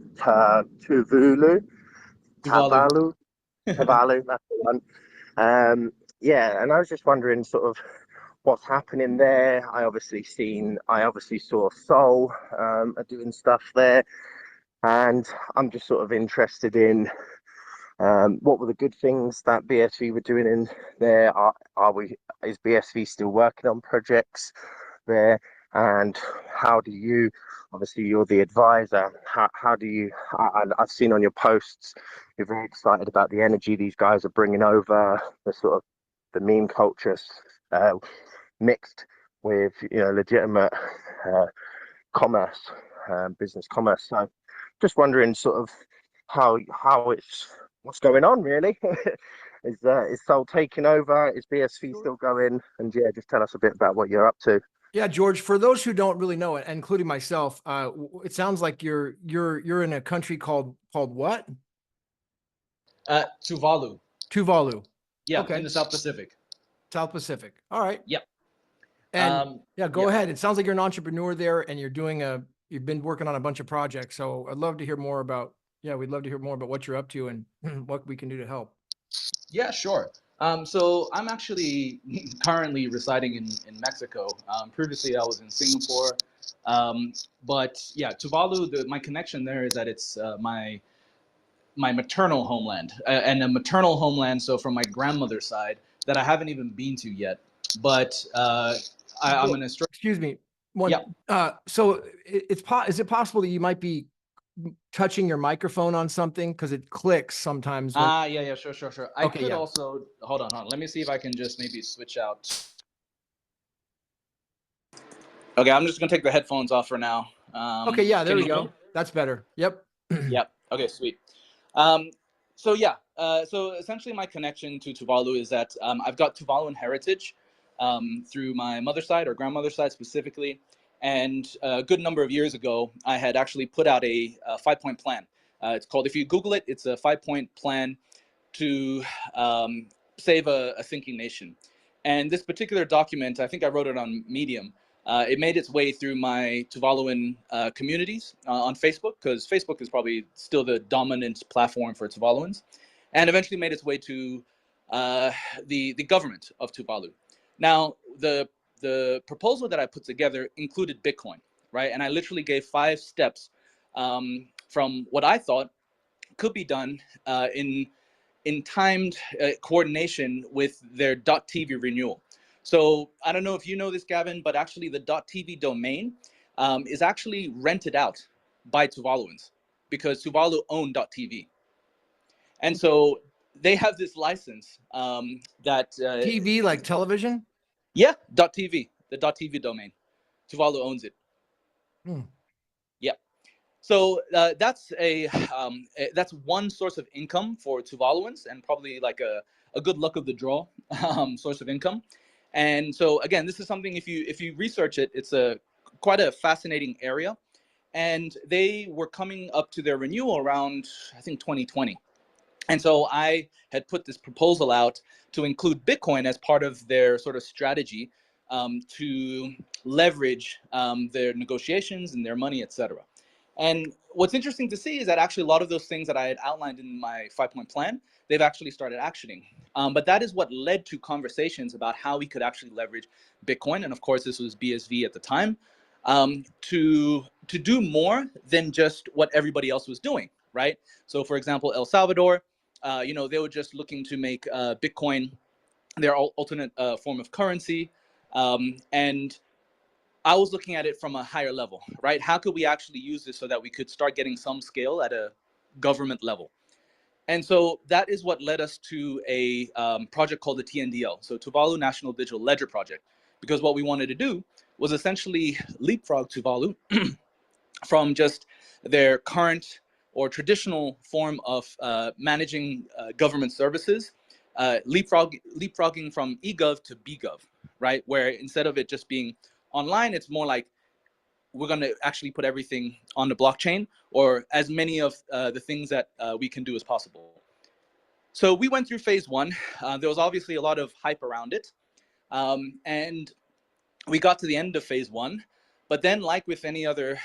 Tuvalu, that's the one. Yeah, and I was just wondering sort of what's happening there. I obviously saw Sol doing stuff there, and I'm just sort of interested in what were the good things that BSV were doing in there. Is BSV still working on projects there? And how do you, obviously you're the advisor, how do you, I've seen on your posts, you're very excited about the energy these guys are bringing over, the sort of the meme culture mixed with legitimate commerce, business commerce. So just wondering sort of how what's going on really. Is Sol taking over? Is BSV still going? And yeah, just tell us a bit about what you're up to.
Yeah, George, for those who don't really know it, including myself, it sounds like you're in a country called what?
Tuvalu.
Tuvalu.
Yeah,
okay.
In the South Pacific.
South Pacific. All right.
Yep.
And go ahead. It sounds like you're an entrepreneur there and you've been working on a bunch of projects. So I'd love to hear more about, we'd love to hear more about what you're up to and what we can do to help.
Yeah, sure. So I'm actually currently residing in Mexico. Previously, I was in Singapore. But yeah, Tuvalu, my connection there is that it's my maternal homeland, and a maternal homeland, so from my grandmother's side, that I haven't even been to yet. But I'm an instructor.
Excuse me. One,
Yeah.
so is it possible that you might be touching your microphone on something? Because it clicks sometimes.
Yeah, sure. I
Okay,
could
yeah.
also, hold on. Let me see if I can just maybe switch out. Okay, I'm just gonna take the headphones off for now.
Okay, yeah, there
Can
we
you hear
go.
me?
That's better. Yep.
Yep. Okay, sweet. So yeah, so essentially my connection to Tuvalu is that I've got Tuvaluan heritage through my mother's side, or grandmother's side specifically. And a good number of years ago, I had actually put out a 5-point plan. It's called, if you Google it, it's a 5-point plan to save a sinking nation. And this particular document, I think I wrote it on Medium. It made its way through my Tuvaluan communities on Facebook, because Facebook is probably still the dominant platform for Tuvaluans, and eventually made its way to the government of Tuvalu. Now, the proposal that I put together included Bitcoin, right? And I literally gave 5 steps from what I thought could be done in timed coordination with their .tv renewal. So I don't know if you know this, Gavin, but actually the .tv domain is actually rented out by Tuvaluans, because Tuvalu own .tv. And so they have this license that...
TV, like television?
Yeah, .tv, the .tv domain. Tuvalu owns it.
Hmm.
Yeah. So that's that's one source of income for Tuvaluans, and probably like a good luck of the draw source of income. And so again, this is something, if you research it, it's quite a fascinating area. And they were coming up to their renewal around, I think, 2020. And so I had put this proposal out to include Bitcoin as part of their sort of strategy to leverage their negotiations and their money, etc. And what's interesting to see is that actually a lot of those things that I had outlined in my 5-point plan, they've actually started actioning. But that is what led to conversations about how we could actually leverage Bitcoin. And of course, this was BSV at the time, to do more than just what everybody else was doing, right? So for example, El Salvador, they were just looking to make Bitcoin their alternate form of currency. And I was looking at it from a higher level, right? How could we actually use this so that we could start getting some scale at a government level? And so that is what led us to a project called the TNDL, so Tuvalu National Digital Ledger Project, because what we wanted to do was essentially leapfrog Tuvalu from just their current or traditional form of managing government services, leapfrogging from eGov to BGov, right? Where instead of it just being online, it's more like we're going to actually put everything on the blockchain, or as many of the things that we can do as possible. So we went through phase 1. There was obviously a lot of hype around it. And we got to the end of phase 1. But then, like with any other,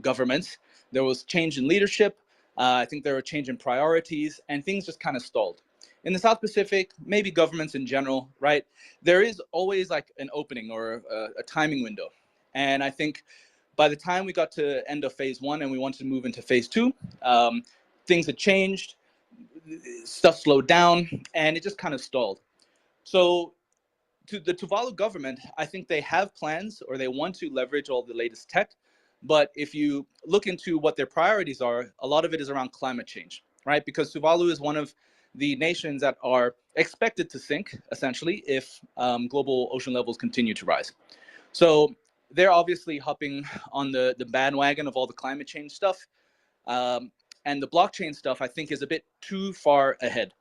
governments, there was change in leadership. I think there were change in priorities, and things just kind of stalled. In the South Pacific, maybe governments in general, right? There is always like an opening or a timing window. And I think by the time we got to end of phase 1 and we wanted to move into phase 2, things had changed, stuff slowed down, and it just kind of stalled. So to the Tuvalu government, I think they have plans, or they want to leverage all the latest tech. But if you look into what their priorities are, a lot of it is around climate change, right? Because Tuvalu is one of the nations that are expected to sink, essentially, if global ocean levels continue to rise. So they're obviously hopping on the bandwagon of all the climate change stuff. And the blockchain stuff, I think, is a bit too far ahead.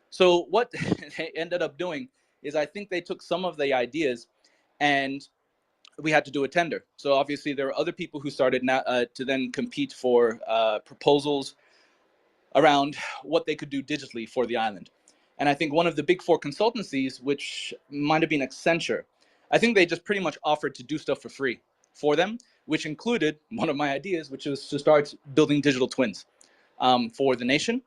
So what they ended up doing is, I think they took some of the ideas, and we had to do a tender. So obviously there were other people who started to then compete for proposals around what they could do digitally for the island. And I think one of the big 4 consultancies, which might have been Accenture, I think they just pretty much offered to do stuff for free for them, which included one of my ideas, which was to start building digital twins for the nation.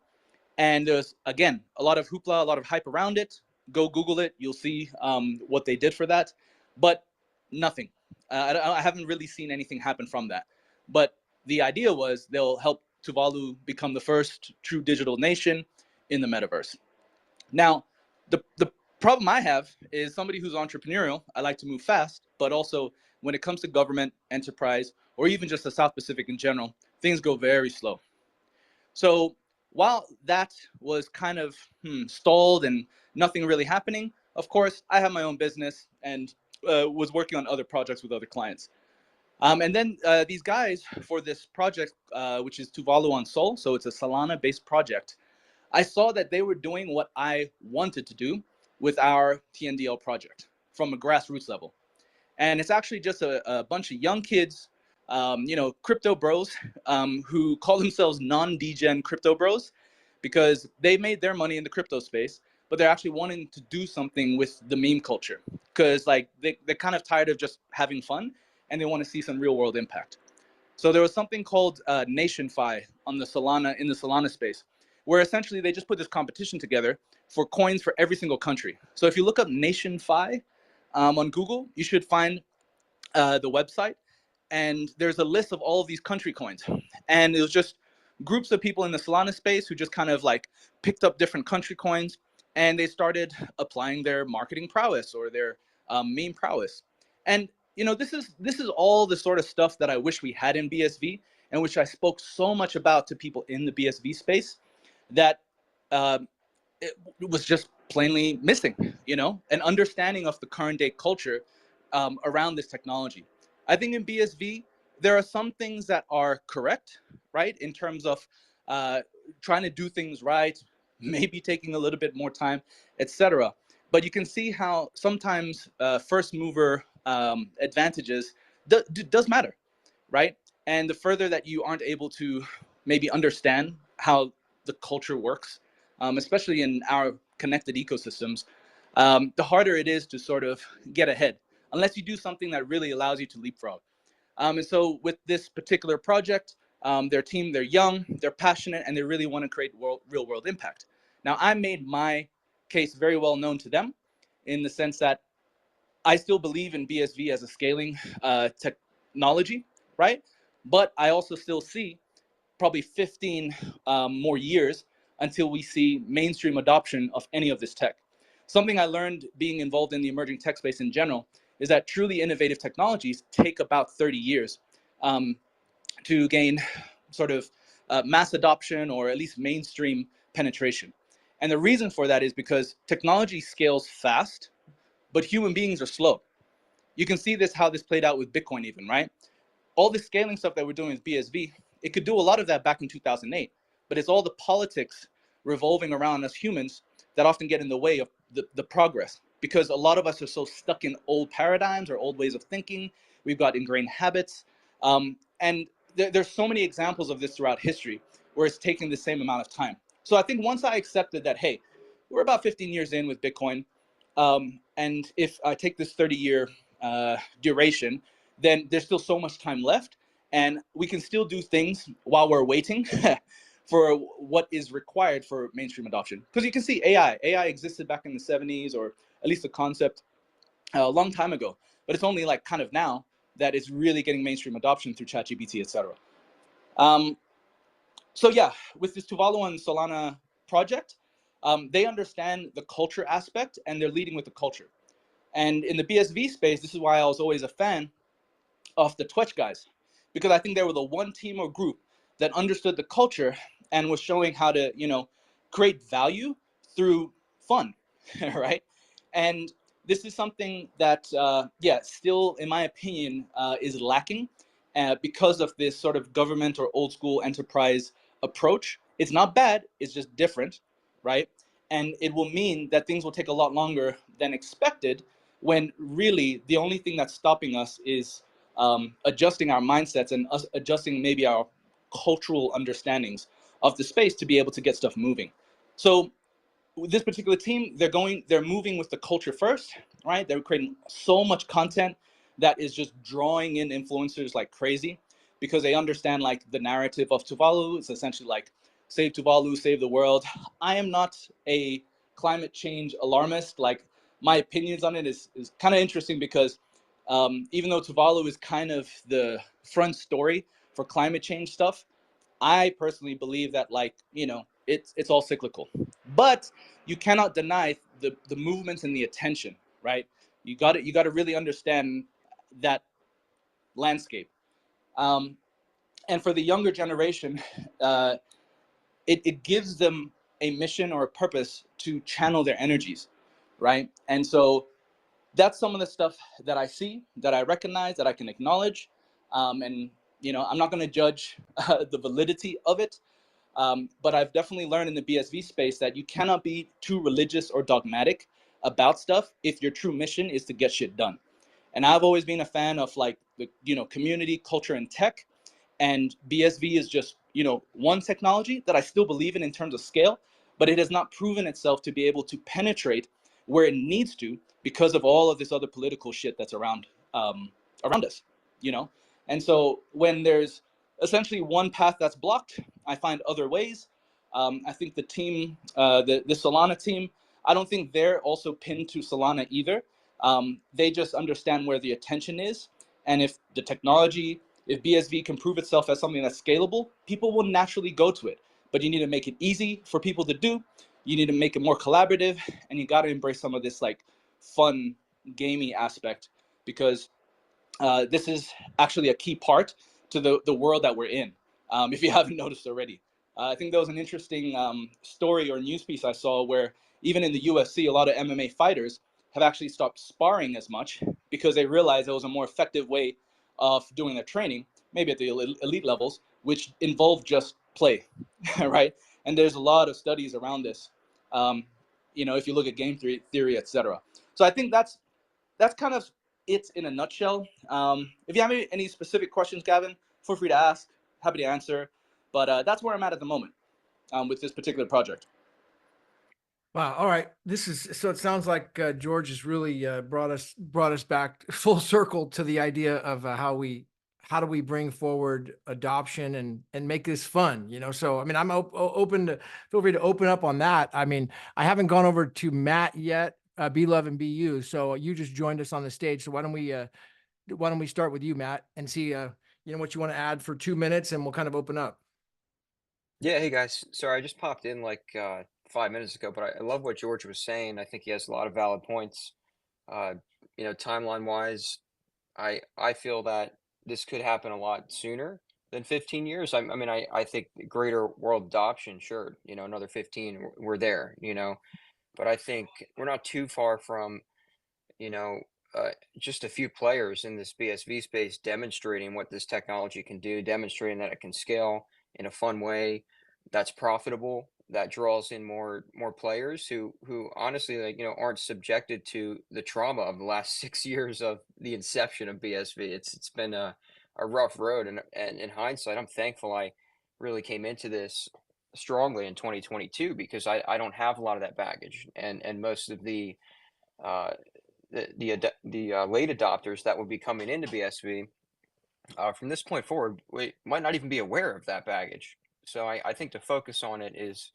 And there's, again, a lot of hoopla, a lot of hype around it. Go Google it. You'll see what they did for that. But nothing. I haven't really seen anything happen from that. But the idea was they'll help Tuvalu become the first true digital nation in the metaverse. Now, the problem I have is somebody who's entrepreneurial. I like to move fast, but also when it comes to government, enterprise, or even just the South Pacific in general, things go very slow. So while that was kind of stalled and nothing really happening, of course, I have my own business and was working on other projects with other clients. And then these guys for this project, which is Tuvalu on Sol, so it's a Solana-based project, I saw that they were doing what I wanted to do with our TNDL project from a grassroots level. And it's actually just a bunch of young kids, crypto bros who call themselves non-degen crypto bros because they made their money in the crypto space, but they're actually wanting to do something with the meme culture because like they're kind of tired of just having fun and they want to see some real world impact. So there was something called NationFi on the Solana space, where essentially they just put this competition together for coins for every single country. So if you look up NationFi on Google, you should find the website, and there's a list of all of these country coins. And it was just groups of people in the Solana space who just kind of like picked up different country coins, and they started applying their marketing prowess or their meme prowess. And this is all the sort of stuff that I wish we had in BSV, and which I spoke so much about to people in the BSV space that it was just plainly missing, an understanding of the current day culture around this technology. I think in BSV, there are some things that are correct, right? In terms of trying to do things right, maybe taking a little bit more time, etc. But you can see how sometimes first mover advantages does matter, right? And the further that you aren't able to maybe understand how the culture works, especially in our connected ecosystems, the harder it is to sort of get ahead, unless you do something that really allows you to leapfrog. And so with this particular project, their team, they're young, they're passionate, and they really want to create real world impact. Now, I made my case very well known to them in the sense that I still believe in BSV as a scaling technology, right? But I also still see probably 15 more years until we see mainstream adoption of any of this tech. Something I learned being involved in the emerging tech space in general is that truly innovative technologies take about 30 years to gain sort of mass adoption or at least mainstream penetration. And the reason for that is because technology scales fast, but human beings are slow. You can see how this played out with Bitcoin even, right? All the scaling stuff that we're doing with BSV, it could do a lot of that back in 2008, but it's all the politics revolving around us humans that often get in the way of the progress, because a lot of us are so stuck in old paradigms or old ways of thinking. We've got ingrained habits. And there's so many examples of this throughout history where it's taking the same amount of time. So I think once I accepted that, hey, we're about 15 years in with Bitcoin, and if I take this 30-year duration, then there's still so much time left, and we can still do things while we're waiting for what is required for mainstream adoption. Because you can see AI existed back in the 70s, or at least the concept a long time ago, but it's only like kind of now that it's really getting mainstream adoption through ChatGPT, etc. So yeah, with this Tuvalu and Solana project, they understand the culture aspect and they're leading with the culture. And in the BSV space, this is why I was always a fan of the Twitch guys, because I think they were the one team or group that understood the culture and was showing how to, create value through fun, right? And this is something that, still, in my opinion, is lacking because of this sort of government or old school enterprise approach. It's not bad, it's just different, right? And it will mean that things will take a lot longer than expected, when really the only thing that's stopping us is adjusting our mindsets and us adjusting maybe our cultural understandings of the space to be able to get stuff moving. So with this particular team, they're moving with the culture first, right? They're creating so much content that is just drawing in influencers like crazy, because they understand like the narrative of Tuvalu. It's essentially like save Tuvalu, save the world. I am not a climate change alarmist. Like, my opinions on it is kind of interesting because even though Tuvalu is kind of the front story for climate change stuff, I personally believe that, like, you know, it's all cyclical. But you cannot deny the movements and the attention, right? You got to really understand that landscape. And for the younger generation, it gives them a mission or a purpose to channel their energies, right? And so that's some of the stuff that I see, that I recognize, that I can acknowledge. And, you know, I'm not going to judge the validity of it. But I've definitely learned in the BSV space that you cannot be too religious or dogmatic about stuff if your true mission is to get shit done. And I've always been a fan of, like, the, you know, community, culture, and tech. And BSV is just, you know, one technology that I still believe in terms of scale, but it has not proven itself to be able to penetrate where it needs to because of all of this other political shit that's around us, you know. And so when there's essentially one path that's blocked, I find other ways. I think the team, the Solana team, I don't think they're also pinned to Solana either. They just understand where the attention is, and if the technology, if BSV can prove itself as something that's scalable, people will naturally go to it. But you need to make it easy for people to do. You need to make it more collaborative, and you got to embrace some of this, like, fun, gamey aspect, because this is actually a key part to the world that we're in, if you haven't noticed already. I think there was an interesting story or news piece I saw where even in the UFC, a lot of MMA fighters have actually stopped sparring as much because they realized it was a more effective way of doing their training, maybe at the elite levels, which involved just play, right? And there's a lot of studies around this, you know, if you look at game theory, etc. So I think that's kind of it in a nutshell. If you have any specific questions, Gavin, feel free to ask. Happy to answer. But that's where I'm at the moment with this particular project.
Wow. All right. This is, so it sounds like George has really brought us back full circle to the idea of how do we bring forward adoption and make this fun, you know? So, I mean, I'm open to, feel free to open up on that. I mean, I haven't gone over to Matt yet, Be Love and Be You. So you just joined us on the stage. So why don't we start with you, Matt, and see, you know, what you want to add for 2 minutes, and we'll kind of open up.
Yeah, hey guys. Sorry, I just popped in like 5 minutes ago, but I love what George was saying. I think he has a lot of valid points. Uh, you know, timeline wise, I feel that this could happen a lot sooner than 15 years. I mean, I think greater world adoption, sure, you know, another 15, we're there, you know, but I think we're not too far from, you know, just a few players in this BSV space demonstrating what this technology can do, demonstrating that it can scale in a fun way that's profitable, that draws in more players who honestly, like, you know, aren't subjected to the trauma of the last 6 years of the inception of BSV. It's been a rough road, and in hindsight, I'm thankful I really came into this strongly in 2022 because I don't have a lot of that baggage, and most of uh, the late adopters that would be coming into BSV from this point forward, we might not even be aware of that baggage. So I think to focus on it is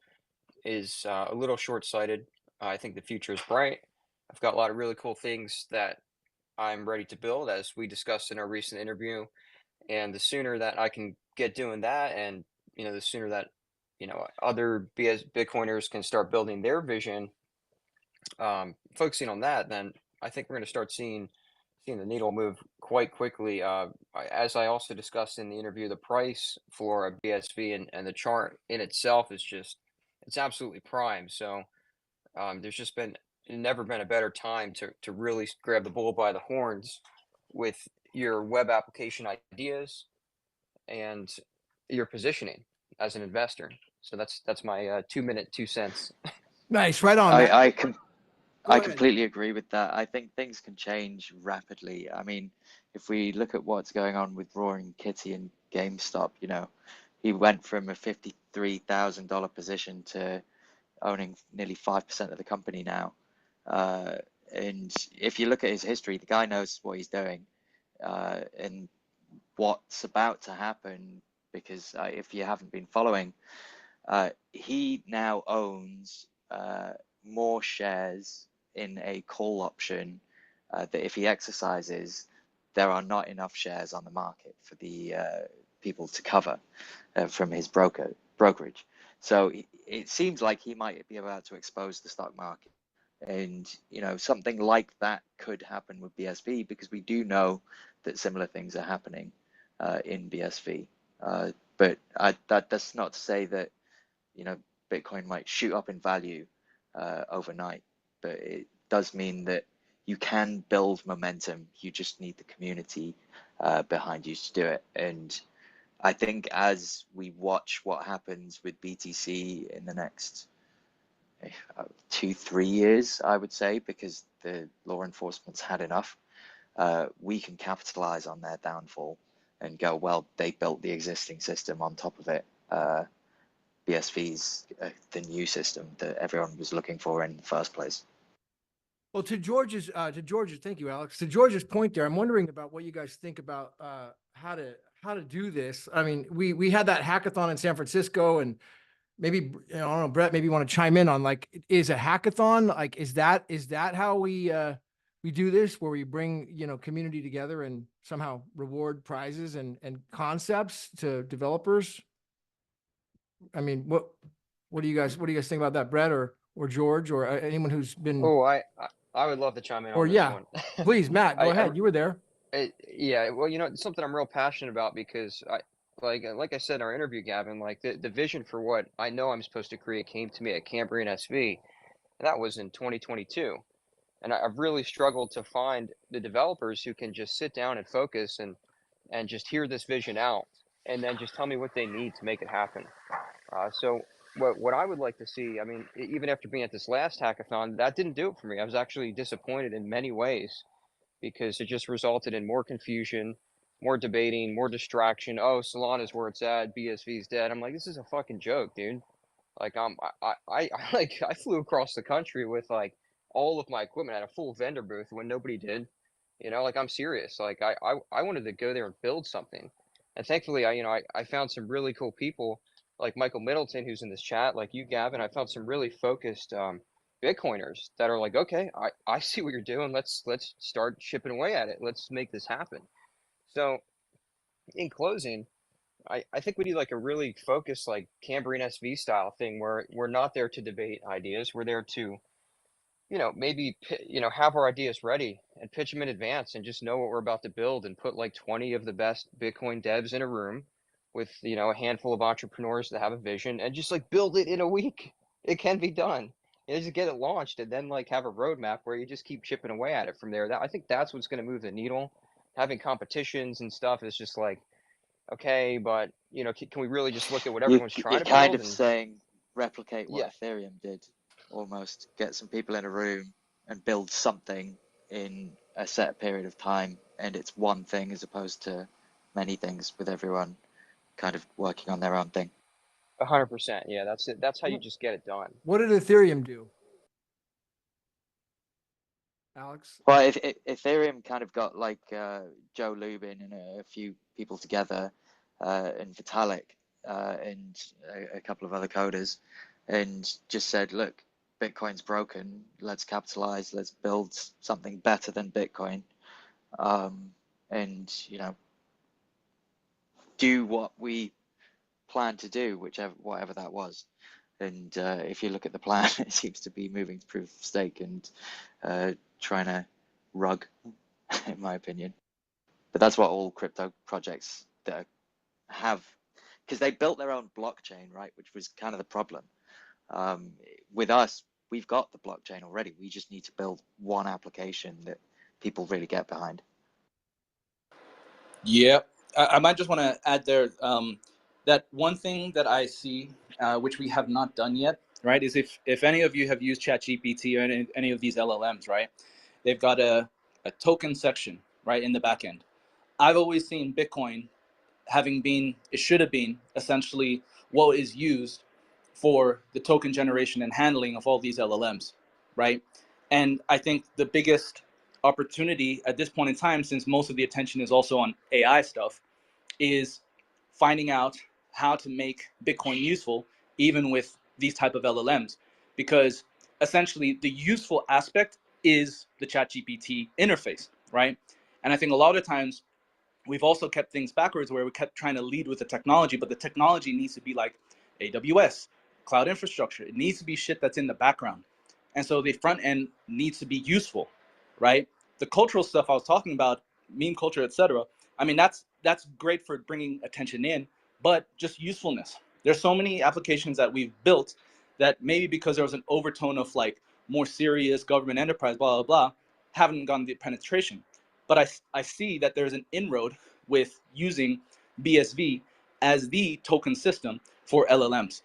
a little short-sighted. I think the future is bright. I've got a lot of really cool things that I'm ready to build, as we discussed in our recent interview. And the sooner that I can get doing that, and you know, the sooner that, you know, other Bitcoiners can start building their vision, focusing on that, then I think we're going to start seeing the needle move quite quickly. As I also discussed in the interview, the price for a BSV and the chart in itself is just, it's absolutely prime. So there's just never been a better time to really grab the bull by the horns with your web application ideas and your positioning as an investor. So that's my 2-minute 2 cents.
Nice. Right on, Matt.
I
Go ahead.
completely agree with that. I think things can change rapidly. I mean, if we look at what's going on with Roaring Kitty and GameStop, you know, he went from a $53,000 position to owning nearly 5% of the company now. And if you look at his history, the guy knows what he's doing and what's about to happen, because if you haven't been following, he now owns more shares in a call option that if he exercises, there are not enough shares on the market for the people to cover from his brokerage. So it seems like he might be about to expose the stock market. And, you know, something like that could happen with BSV, because we do know that similar things are happening in BSV. But that's not to say that, you know, Bitcoin might shoot up in value overnight, but it does mean that you can build momentum. You just need the community behind you to do it. And I think as we watch what happens with BTC in the next 2-3 years, I would say, because the law enforcement's had enough, we can capitalize on their downfall and go, well, they built the existing system on top of it. BSV's the new system that everyone was looking for in the first place.
Well, to George's, thank you, Alex. To George's point there, I'm wondering about what you guys think about how to do this. I mean, we had that hackathon in San Francisco, and maybe, you know, I don't know, Brett, maybe you want to chime in on, like, is a hackathon, like, is that how we do this, where we bring, you know, community together and somehow reward prizes and concepts to developers? I mean, what do you guys think about that, Brett or George or anyone who's been?
Oh, I would love to chime in
Or
on this
yeah,
one.
please, Matt, go
I
ahead. You were there.
Yeah, well, you know, it's something I'm real passionate about, because like I said in our interview, Gavin, like the vision for what I know I'm supposed to create came to me at Cambrian SV, and that was in 2022. And I've really struggled to find the developers who can just sit down and focus and just hear this vision out, and then just tell me what they need to make it happen. So what I would like to see, I mean, even after being at this last hackathon, that didn't do it for me. I was actually disappointed in many ways, because it just resulted in more confusion, more debating, more distraction. Oh, Solana's where it's at, BSV's dead. I'm like, this is a fucking joke, dude. Like, I flew across the country with like all of my equipment at a full vendor booth when nobody did. You know, like, I'm serious. Like, I wanted to go there and build something. And thankfully, I found some really cool people like Michael Middleton, who's in this chat, like you, Gavin. I found some really focused Bitcoiners that are like, okay, I see what you're doing. Let's start chipping away at it. Let's make this happen. So in closing, I think we need like a really focused, like Cambrian SV style thing, where we're not there to debate ideas. We're there to, you know, maybe, you know, have our ideas ready and pitch them in advance, and just know what we're about to build, and put like 20 of the best Bitcoin devs in a room with, you know, a handful of entrepreneurs that have a vision, and just like build it in a week. It can be done. You know, just get it launched, and then like have a roadmap where you just keep chipping away at it from there. I think that's what's going to move the needle. Having competitions and stuff is just like, okay, but, you know, can we really just look at what everyone's trying
You're
to
kind
build?
of
And
saying replicate what
yeah,
Ethereum did, almost get some people in a room and build something in a set period of time, and it's one thing as opposed to many things, with everyone kind of working on their own thing.
100%. Yeah, that's it. That's how you just get it done.
What did Ethereum do, Alex?
Well, if Ethereum kind of got like Joe Lubin and a few people together, and Vitalik, and a couple of other coders, and just said, look, Bitcoin's broken. Let's capitalize. Let's build something better than Bitcoin, and, you know, do what we plan to do, whatever that was. And if you look at the plan, it seems to be moving to proof of stake and trying to rug, in my opinion. But that's what all crypto projects that have, because they built their own blockchain, right? Which was kind of the problem. With us, we've got the blockchain already. We just need to build one application that people really get behind.
Yeah, I might just want to add there that one thing that I see, which we have not done yet, right, is if any of you have used ChatGPT or any of these LLMs, right, they've got a token section, right, in the back end. I've always seen Bitcoin having been, it should have been essentially what is used for the token generation and handling of all these LLMs, right? And I think the biggest opportunity at this point in time, since most of the attention is also on AI stuff, is finding out how to make Bitcoin useful even with these type of LLMs. Because essentially the useful aspect is the ChatGPT interface, right? And I think a lot of times we've also kept things backwards where we kept trying to lead with the technology, but the technology needs to be like AWS, cloud infrastructure. It needs to be shit that's in the background. And so the front end needs to be useful, right? The cultural stuff I was talking about, meme culture, etc. I mean, that's great for bringing attention in, but just usefulness. There's so many applications that we've built that maybe because there was an overtone of like more serious government enterprise, blah, blah, blah, haven't gotten the penetration. But I see that there's an inroad with using BSV as the token system for LLMs.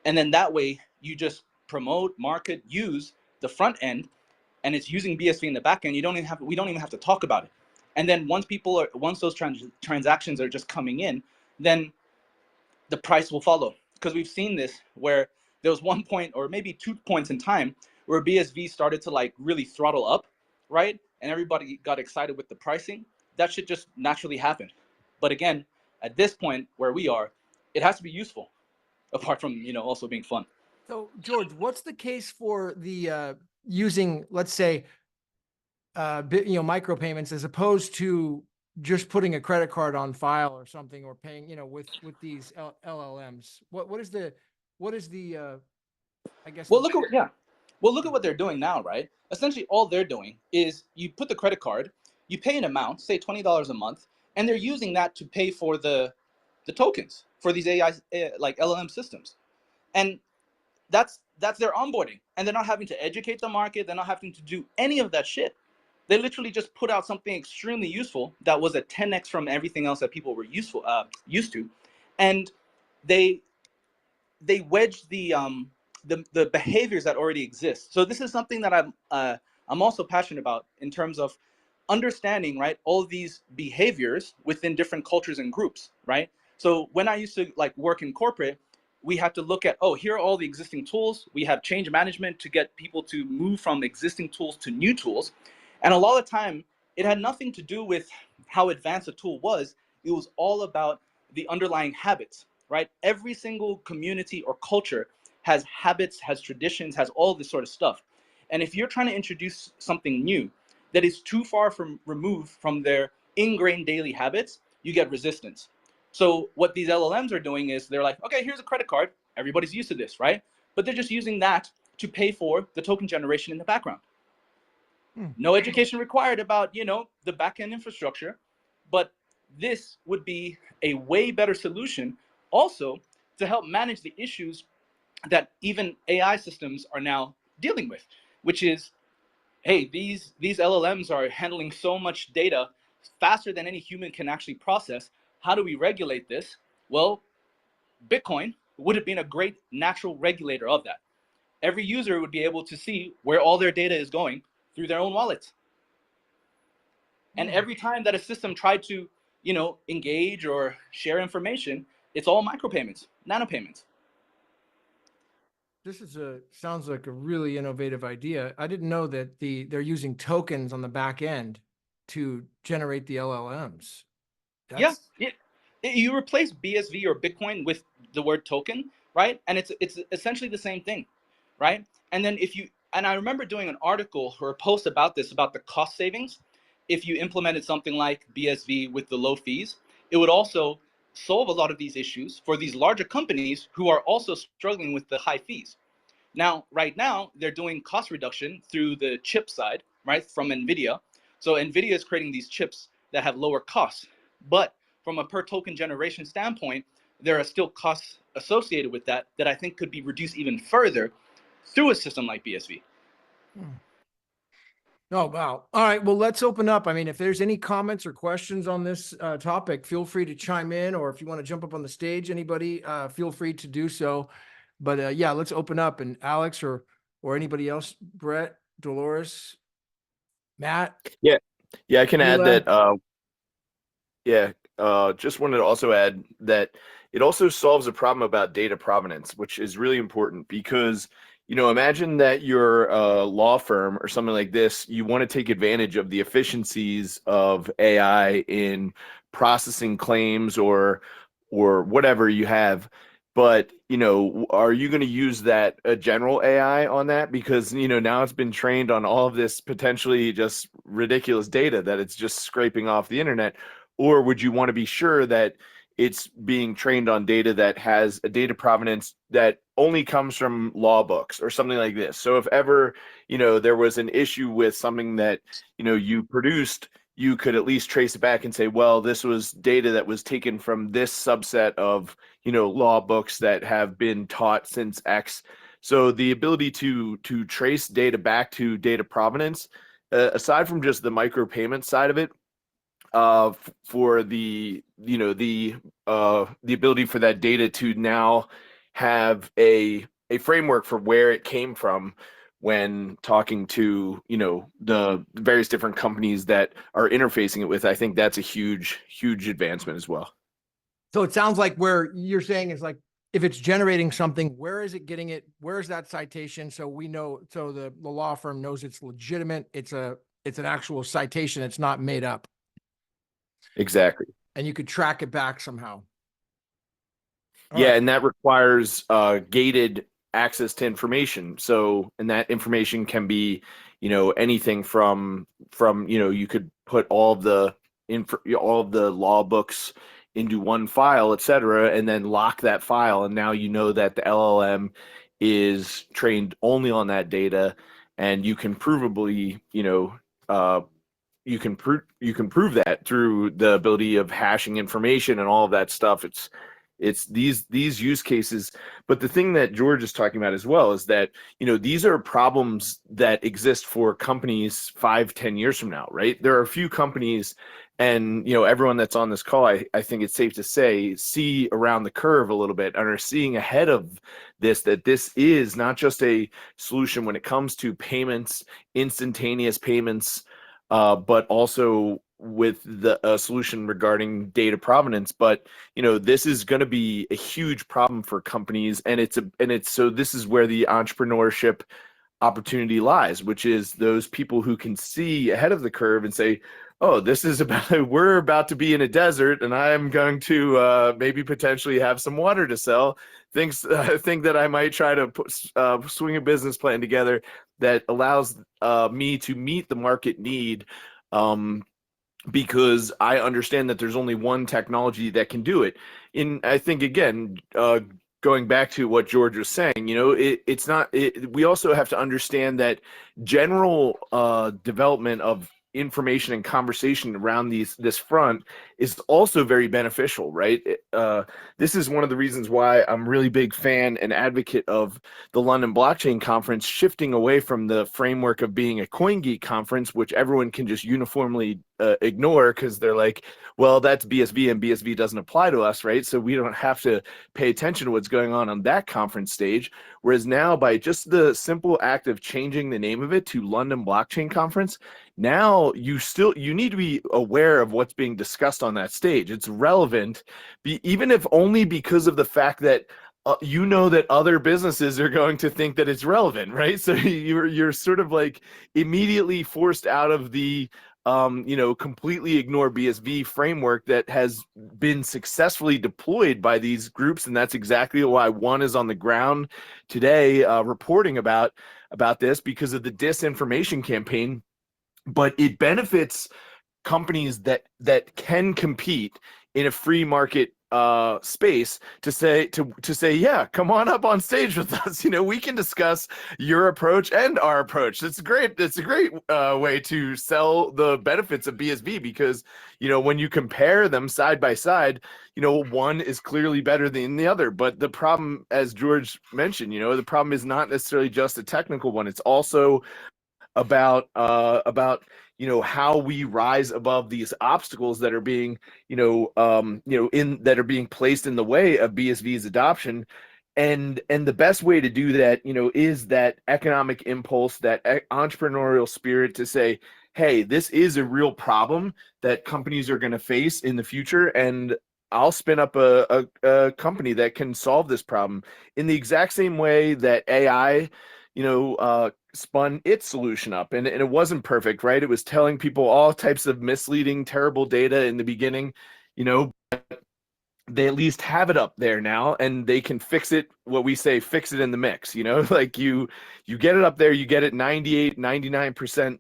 And then that way you just promote, market, use the front end, and it's using BSV in the back end. We don't even have to talk about it. And then once those transactions are just coming in, then the price will follow. Because we've seen this where there was one point or maybe 2 points in time where BSV started to like really throttle up, right? And everybody got excited with the pricing. That should just naturally happen. But again, at this point where we are, it has to be useful, apart from, also being fun.
So George, what's the case for the using, let's say, micropayments as opposed to just putting a credit card on file or something, or paying, with these LLMs? What is the I guess?
Well, look at what they're doing now, right? Essentially, all they're doing is you put the credit card, you pay an amount, say $20 a month, and they're using that to pay for the tokens for these AI like LLM systems, and that's their onboarding, and they're not having to educate the market. They're not having to do any of that shit. They literally just put out something extremely useful that was a 10x from everything else that people were used to, and they wedge the behaviors that already exist. So this is something that I'm also passionate about in terms of understanding, right, all these behaviors within different cultures and groups, right? So when I used to like work in corporate, we had to look at, here are all the existing tools. We have change management to get people to move from existing tools to new tools. And a lot of time, it had nothing to do with how advanced a tool was. It was all about the underlying habits, right? Every single community or culture has habits, has traditions, has all this sort of stuff. And if you're trying to introduce something new that is too far removed from their ingrained daily habits, you get resistance. So what these LLMs are doing is they're like, okay, here's a credit card. Everybody's used to this, right? But they're just using that to pay for the token generation in the background. No education required about, the backend infrastructure, but this would be a way better solution also to help manage the issues that even AI systems are now dealing with, which is, hey, these LLMs are handling so much data faster than any human can actually process. How do we regulate this? Well, Bitcoin would have been a great natural regulator of that. Every user would be able to see where all their data is going through their own wallets. And every time that a system tried to, engage or share information, it's all micropayments, nanopayments.
This sounds like a really innovative idea. I didn't know that they're using tokens on the back end to generate the LLMs.
Yeah, you replace BSV or Bitcoin with the word token, right? And it's essentially the same thing, right? And then I remember doing an article or a post about this, about the cost savings. If you implemented something like BSV with the low fees, it would also solve a lot of these issues for these larger companies who are also struggling with the high fees. Now, right now, they're doing cost reduction through the chip side, right, from NVIDIA. So NVIDIA is creating these chips that have lower costs. But from a per token generation standpoint, there are still costs associated with that I think could be reduced even further through a system like BSV.
Oh, wow. All right. Well, let's open up. I mean, if there's any comments or questions on this topic, feel free to chime in, or if you want to jump up on the stage, anybody, feel free to do so. But yeah, let's open up, and Alex or anybody else, Brett, Dolores, Matt.
Yeah, I can add
Mila.
that. Just wanted to also add that it also solves a problem about data provenance, which is really important because, imagine that you're a law firm or something like this. You want to take advantage of the efficiencies of AI in processing claims or whatever you have. but are you going to use that general AI on that? Because now it's been trained on all of this potentially just ridiculous data that it's just scraping off the internet. Or would you want to be sure that it's being trained on data that has a data provenance that only comes from law books or something like this? So if ever there was an issue with something that you produced, you could at least trace it back and say, well, this was data that was taken from this subset of law books that have been taught since X. So the ability to trace data back to data provenance, aside from just the micropayment side of it, for the ability for that data to now have a framework for where it came from when talking to the various different companies that are interfacing it with, I think that's a huge advancement as well.
So it sounds like where you're saying is like, if it's generating something, where is it getting it? Where's that citation? So we know, so the law firm knows it's legitimate. It's an actual citation. It's not made up.
Exactly.
And you could track it back somehow. All
yeah,
right.
and that requires gated access to information. So, and that information can be, anything from you could put all of the law books into one file, et cetera, and then lock that file. And now that the LLM is trained only on that data, and you can provably, you can prove that through the ability of hashing information and all of that stuff. It's these use cases. But the thing that George is talking about as well is that these are problems that exist for companies 5-10 years from now, right? There are a few companies, and everyone that's on this call, I think it's safe to say, see around the curve a little bit and are seeing ahead of this, that this is not just a solution when it comes to payments, instantaneous payments, but also with the solution regarding data provenance. But this is going to be a huge problem for companies, and so this is where the entrepreneurship opportunity lies, which is those people who can see ahead of the curve and say, oh, we're about to be in a desert, and I'm going to maybe potentially have some water to sell. Think that I might try to swing a business plan together that allows me to meet the market need, because I understand that there's only one technology that can do it. I think, again, going back to what George was saying, we also have to understand that general development of information and conversation around this front is also very beneficial, right? This is one of the reasons why I'm really big fan and advocate of the London Blockchain Conference shifting away from the framework of being a CoinGeek conference, which everyone can just uniformly ignore because they're like, well, that's BSV and BSV doesn't apply to us, right? So we don't have to pay attention to what's going on that conference stage. Whereas now, by just the simple act of changing the name of it to London Blockchain Conference, now you need to be aware of what's being discussed on that stage. It's relevant, even if only because of the fact that that other businesses are going to think that it's relevant, right? So you're sort of like immediately forced out of the completely ignore BSV framework that has been successfully deployed by these groups. And that's exactly why one is on the ground today reporting about this, because of the disinformation campaign. But it benefits companies that can compete in a free market space to say, yeah, come on up on stage with us. We can discuss your approach and our approach. It's a great way to sell the benefits of BSV, because when you compare them side by side, one is clearly better than the other. But the problem, as George mentioned, the problem is not necessarily just a technical one. It's also about how we rise above these obstacles that are being that are being placed in the way of BSV's adoption. And the best way to do that is that economic impulse, that entrepreneurial spirit to say, hey, this is a real problem that companies are going to face in the future, and I'll spin up a company that can solve this problem in the exact same way that AI spun its solution up, and it wasn't perfect, right? It was telling people all types of misleading, terrible data in the beginning, they at least have it up there now, and they can fix it, what we say, fix it in the mix, like you get it up there, you get it 98, 99%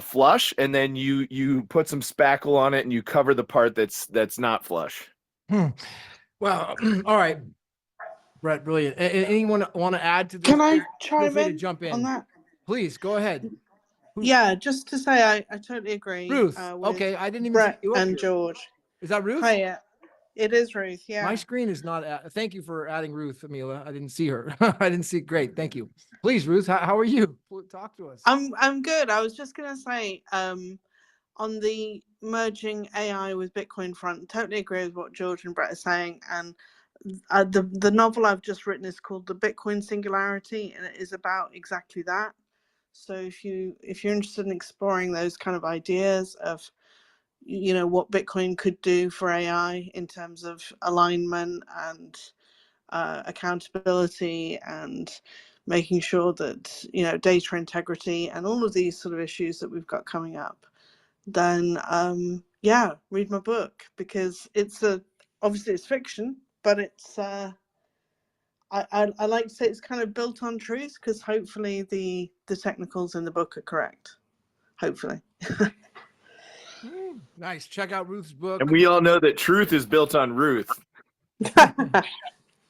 flush, and then you put some spackle on it and you cover the part that's not flush.
Well, all right, Brett, brilliant. Anyone want to add to this?
Can I
Feel
chime
free to
in
jump
on
in.
that?
Please go ahead.
Yeah, just to say I totally agree.
Ruth.
With
Okay, I didn't even see
Brett
you up
and
here.
George.
Is that Ruth?
Hiya. It is Ruth. Yeah.
My screen is not. Thank you for adding Ruth, Amila. I didn't see her. I didn't see. Great, thank you. Please, Ruth, how are you? Talk to us.
I'm good. I was just gonna say, on the merging AI with Bitcoin front, totally agree with what George and Brett are saying. And the novel I've just written is called The Bitcoin Singularity, and it is about exactly that. So if you're interested in exploring those kind of ideas of, what Bitcoin could do for AI in terms of alignment and accountability and making sure that, data integrity and all of these sort of issues that we've got coming up, then read my book, because obviously it's fiction, but it's I like to say it's kind of built on truth, because hopefully the technicals in the book are correct. Hopefully.
Nice. Check out Ruth's book.
And we all know that truth is built on Ruth.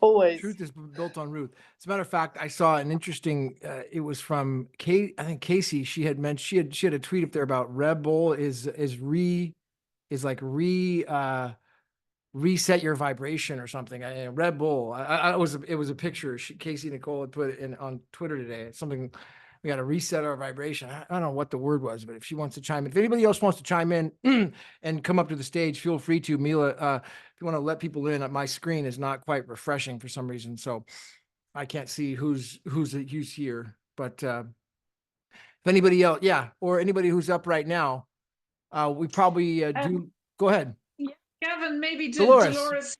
Always.
Truth is built on Ruth. As a matter of fact, I saw an interesting. It was from Kate. I think Casey. She had mentioned she had a tweet up there about Red Bull reset your vibration or something. Red Bull. It was a picture. Casey Nicole had put it on Twitter today. It's something. We got to reset our vibration. I don't know what the word was, but if she wants to chime in, if anybody else wants to chime in and come up to the stage, feel free to. Mila, if you want to let people in, my screen is not quite refreshing for some reason, so I can't see who's here. But if anybody else, or anybody who's up right now, we probably do. Go ahead.
Yeah, Gavin, maybe to
Dolores.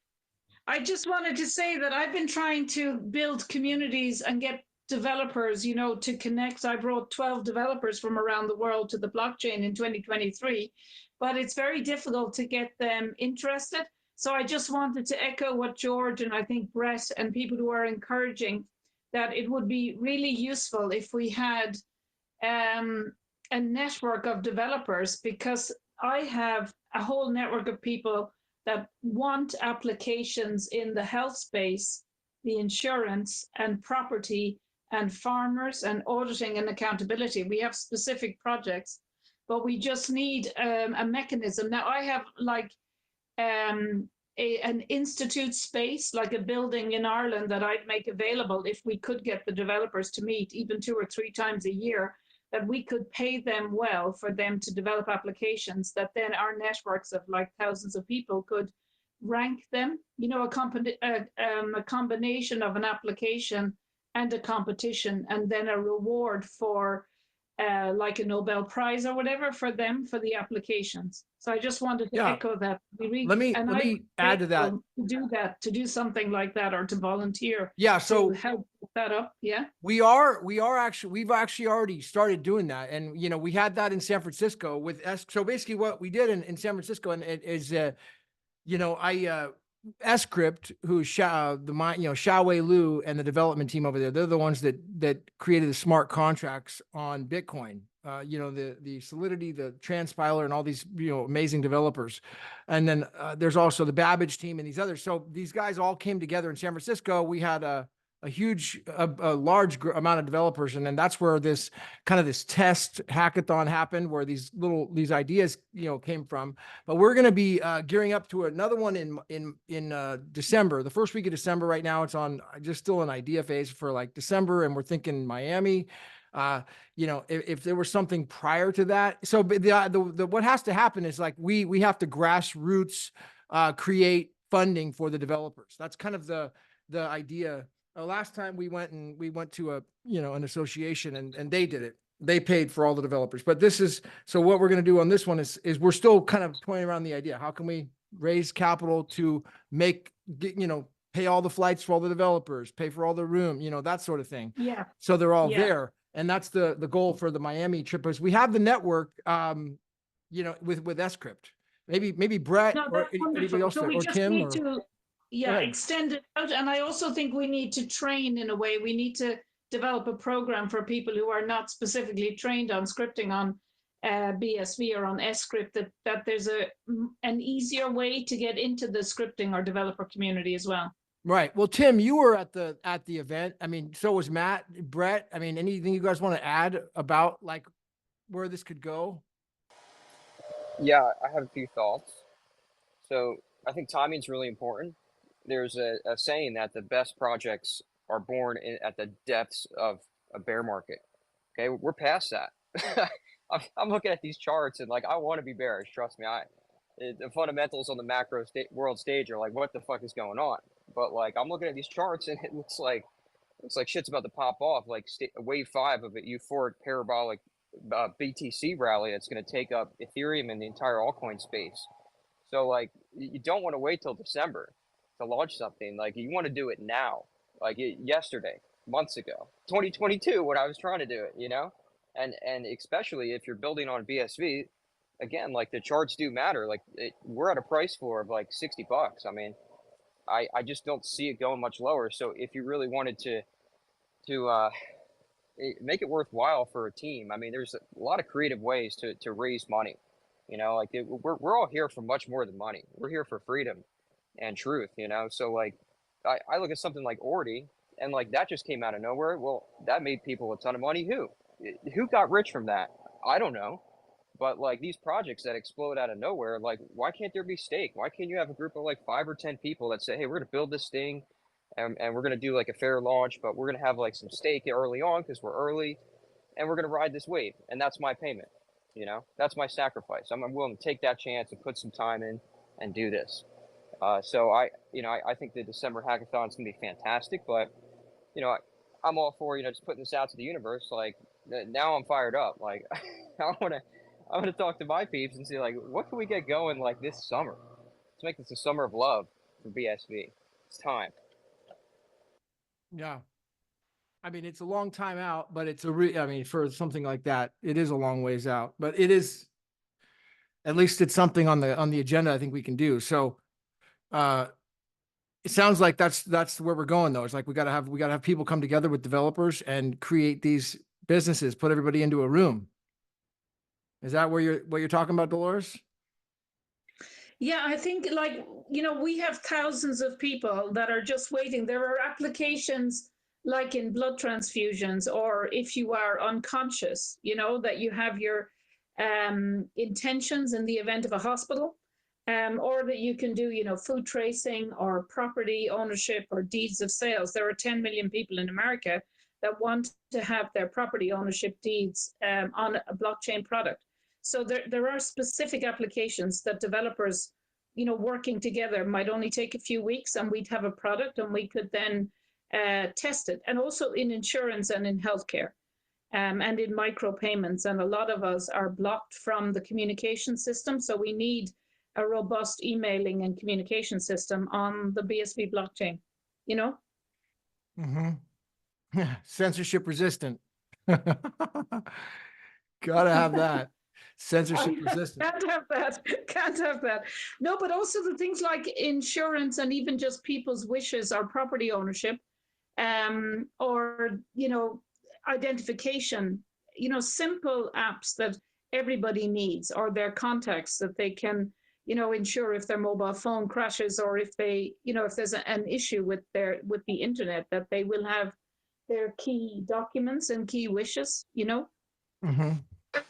I just wanted to say that I've been trying to build communities and get developers, to connect. I brought 12 developers from around the world to the blockchain in 2023, but it's very difficult to get them interested. So I just wanted to echo what George and I think Brett and people who are encouraging, that it would be really useful if we had a network of developers, because I have a whole network of people that want applications in the health space, the insurance and property and farmers and auditing and accountability. We have specific projects, but we just need a mechanism. Now I have an institute space, like a building in Ireland, that I'd make available if we could get the developers to meet even 2 or 3 times a year, that we could pay them well for them to develop applications, that then our networks of thousands of people could rank them, a combination of an application and a competition, and then a reward for like a Nobel Prize or whatever for them for the applications. So I just wanted to echo that.
Let me add to that.
To do something like that, or to volunteer.
Yeah. So
to help that up. Yeah.
we've actually already started doing that. And, we had that in San Francisco with so basically what we did in San Francisco, and it is, xCrypt, who's Xiaowei Liu and the development team over there, they're the ones that created the smart contracts on Bitcoin. The Solidity, the Transpiler, and all these amazing developers. And then there's also the Babbage team and these others. So these guys all came together in San Francisco. We had a large amount of developers, and then that's where this test hackathon happened, where these ideas came from. But we're going to be gearing up to another one in December, the first week of December. Right now it's on just still an idea phase for December, and we're thinking Miami. If there was something prior to that, so what has to happen is we have to grassroots create funding for the developers. That's kind of the idea. Last time we went to an association, and they did it. They paid for all the developers. But so what we're going to do on this one is we're still kind of toying around the idea. How can we raise capital to pay all the flights for all the developers, pay for all the room, that sort of thing.
Yeah.
So they're all there. And that's the goal for the Miami trip. Is we have the network, with xCrypt. maybe Brett
No,
or
that's
anybody
wonderful.
else
So
there,
we
or
just
Tim
need
or
to,
go
yeah,
ahead.
extend it out. And I also think we need to train in a way. We need to develop a program for people who are not specifically trained on scripting on BSV or on script, that there's an easier way to get into the scripting or developer community as well.
Right. Well, Tim, you were at the event. I mean, so was Matt, Brett. I mean, anything you guys want to add about like where this could go?
Yeah, I have a few thoughts. So I think timing is really important. There's a saying that the best projects are born at the depths of a bear market. Okay, we're past that. I'm looking at these charts and like I want to be bearish. Trust me, the fundamentals on the macro world stage are like, what the fuck is going on? But like I'm looking at these charts and it looks like shit's about to pop off. Like wave 5 of a euphoric parabolic BTC rally that's going to take up Ethereum and the entire altcoin space. So like you don't want to wait till December to launch something. Like you want to do it now, like yesterday, months ago, 2022 when I was trying to do it, you know, and especially if you're building on BSV, again, like the charts do matter. Like we're at a price floor of like $60. I mean, I just don't see it going much lower. So if you really wanted to make it worthwhile for a team, I mean, there's a lot of creative ways to raise money. You know, like we're all here for much more than money. We're here for freedom and truth, you know? So like, I look at something like Ordi and like that just came out of nowhere. Well, that made people a ton of money. Who got rich from that? I don't know. But like these projects that explode out of nowhere, like why can't there be stake? Why can't you have a group of like 5 or 10 people that say, hey, we're going to build this thing and we're going to do like a fair launch, but we're going to have like some stake early on because we're early and we're going to ride this wave. And that's my payment. You know, that's my sacrifice. I'm willing to take that chance and put some time in and do this. So I think the December hackathon is going to be fantastic, but you know, I'm all for, you know, just putting this out to the universe. Like now I'm fired up. Like I'm going to talk to my peeps and see like, what can we get going like this summer? Let's make this a summer of love for BSV. It's time.
Yeah. I mean, it's a long time out, but it's I mean, for something like that, it is a long ways out, but it is, at least it's something on the agenda I think we can do. So, it sounds like that's where we're going though. It's like we gotta have people come together with developers and create these businesses, put everybody into a room. Is that what you're talking about, Dolores?
Yeah, I think like, you know, we have thousands of people that are just waiting. There are applications like in blood transfusions, or if you are unconscious, you know, that you have your intentions in the event of a hospital, or that you can do, you know, food tracing or property ownership or deeds of sales. There are 10 million people in America that want to have their property ownership deeds on a blockchain product. So there are specific applications that developers, you know, working together might only take a few weeks, and we'd have a product and we could then test it. And also in insurance and in healthcare and in micropayments. And a lot of us are blocked from the communication system. So we need a robust emailing and communication system on the BSV blockchain, you know?
Mm-hmm. Censorship resistant. Gotta have that. Censorship resistant.
Can't have that. Can't have that. No, but also the things like insurance and even just people's wishes or property ownership, or, you know, identification, you know, simple apps that everybody needs, or their contacts that they can, you know, ensure if their mobile phone crashes, or if they, you know, if there's an issue with the internet, that they will have their key documents and key wishes, you know.
Mm-hmm.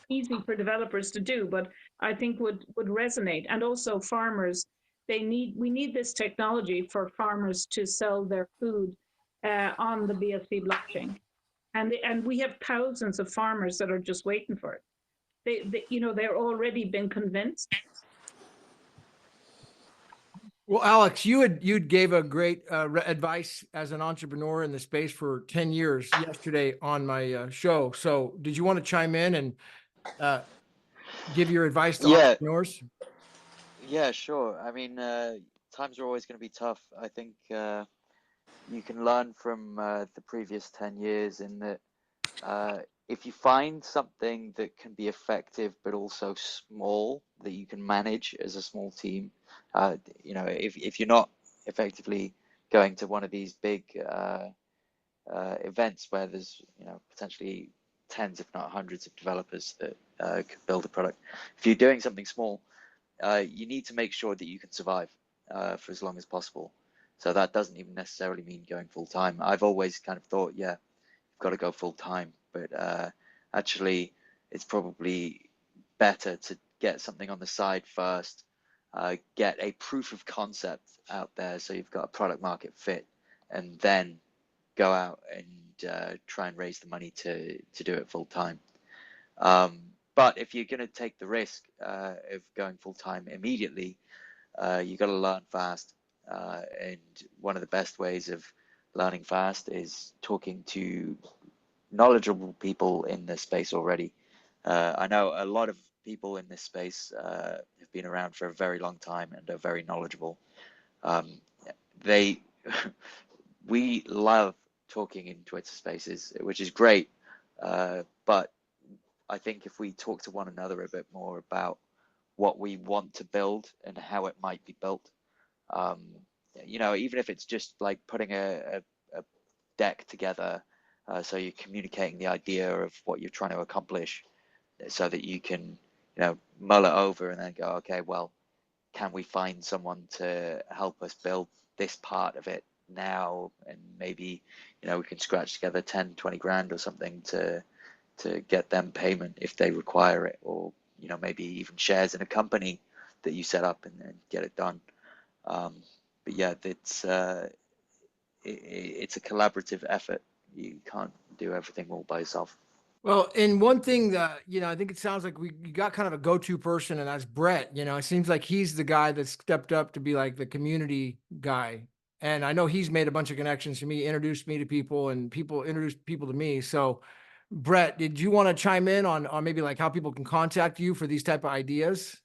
Easy for developers to do, but I think would resonate. And also farmers, we need this technology for farmers to sell their food on the BSV blockchain. And we have thousands of farmers that are just waiting for it. They you know, they're already been convinced.
Well, Alex, you gave a great advice as an entrepreneur in the space for 10 years yesterday on my show. So did you want to chime in and give your advice to entrepreneurs?
Yeah, sure. I mean, times are always going to be tough. I think you can learn from the previous 10 years in that if you find something that can be effective but also small, that you can manage as a small team, you know, if you're not effectively going to one of these big events where there's, you know, potentially tens if not hundreds of developers that could build a product, if you're doing something small, you need to make sure that you can survive for as long as possible. So that doesn't even necessarily mean going full time. I've always kind of thought, yeah, you've got to go full time, but actually it's probably better to get something on the side first, get a proof of concept out there so you've got a product market fit, and then go out and try and raise the money to do it full time. But if you're going to take the risk of going full time immediately, you got to learn fast. And one of the best ways of learning fast is talking to knowledgeable people in this space already. I know a lot of people in this space have been around for a very long time and are very knowledgeable. We love talking in Twitter spaces, which is great. But I think if we talk to one another a bit more about what we want to build and how it might be built, you know, even if it's just like putting a deck together, so you're communicating the idea of what you're trying to accomplish, so that you can, you know, mull it over and then go, okay, well, can we find someone to help us build this part of it now? And maybe, you know, we can scratch together 10, 20 grand or something to get them payment if they require it, or, you know, maybe even shares in a company that you set up and get it done. But yeah, it's a collaborative effort. You can't do everything all by yourself.
Well, and one thing that, you know, I think it sounds like you got kind of a go-to person, and that's Brett. You know, it seems like he's the guy that stepped up to be like the community guy. And I know he's made a bunch of connections to me, introduced me to people, and people introduced people to me. So Brett, did you want to chime in on maybe like how people can contact you for these type of ideas?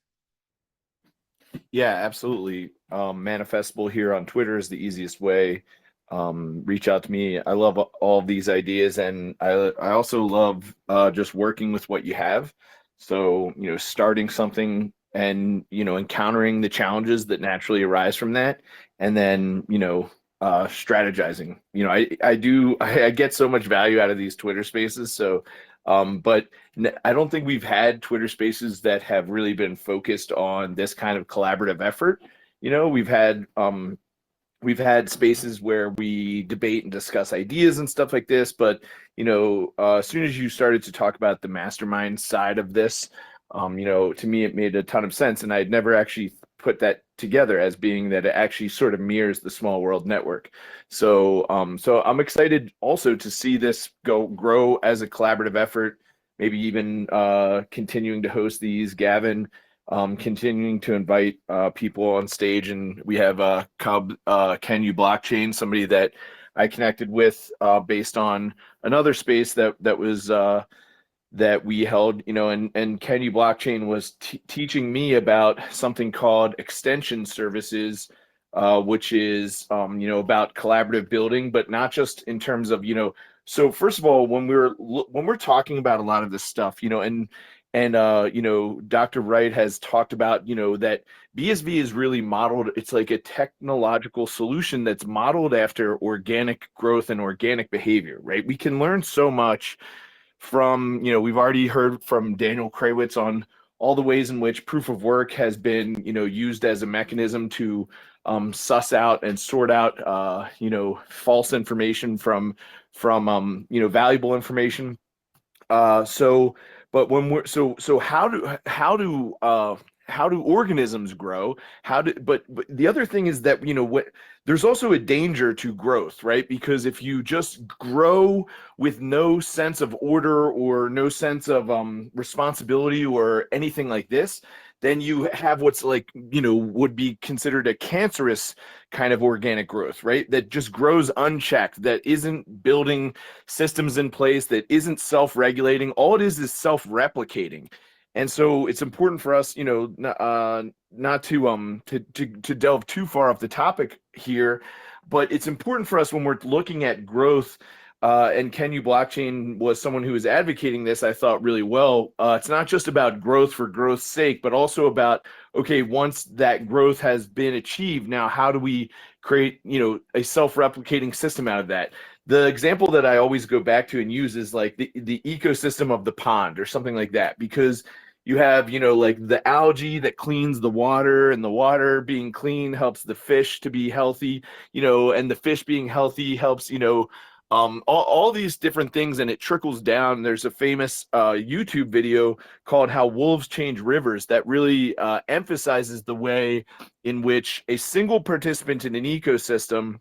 Yeah, absolutely. Manifestable here on Twitter is the easiest way. Reach out to me. I love all of these ideas, and I also love just working with what you have. So, you know, starting something and, you know, encountering the challenges that naturally arise from that, and then, you know, strategizing. You know, I get so much value out of these Twitter spaces. So, but I don't think we've had Twitter spaces that have really been focused on this kind of collaborative effort. You know, we've had spaces where we debate and discuss ideas and stuff like this, but, you know, as soon as you started to talk about the mastermind side of this, you know, to me it made a ton of sense, and I'd never actually put that together as being that it actually sort of mirrors the Small World Network. So so I'm excited also to see this grow as a collaborative effort, maybe even continuing to host these, Gavin, continuing to invite people on stage. And we have Cub, Can You Blockchain, somebody that I connected with based on another space that was that we held, you know, and Can You Blockchain was teaching me about something called extension services, which is, you know, about collaborative building, but not just in terms of, you know, so first of all, when we're talking about a lot of this stuff, you know, and you know, Dr. Wright has talked about, you know, that BSV is really modeled, it's like a technological solution that's modeled after organic growth and organic behavior, right? We can learn so much from, you know, we've already heard from Daniel Krawitz on all the ways in which proof of work has been, you know, used as a mechanism to suss out and sort out, you know, false information from you know, valuable information. So, but when we're so how do organisms grow? But the other thing is that, you know, there's also a danger to growth, right? Because if you just grow with no sense of order or no sense of responsibility or anything like this, then you have what's like, you know, would be considered a cancerous kind of organic growth, right? That just grows unchecked, that isn't building systems in place, that isn't self-regulating. All it is self-replicating. And so it's important for us, you know, not to delve too far off the topic here, but it's important for us when we're looking at growth and Can You Blockchain was someone who was advocating this, I thought, really well. It's not just about growth for growth's sake, but also about, okay, once that growth has been achieved, now how do we create, a self-replicating system out of that? The example that I always go back to and use is like the ecosystem of the pond or something like that, because you have, like the algae that cleans the water, and the water being clean helps the fish to be healthy, and the fish being healthy helps, all these different things, and it trickles down. There's a famous YouTube video called How Wolves Change Rivers that really emphasizes the way in which a single participant in an ecosystem,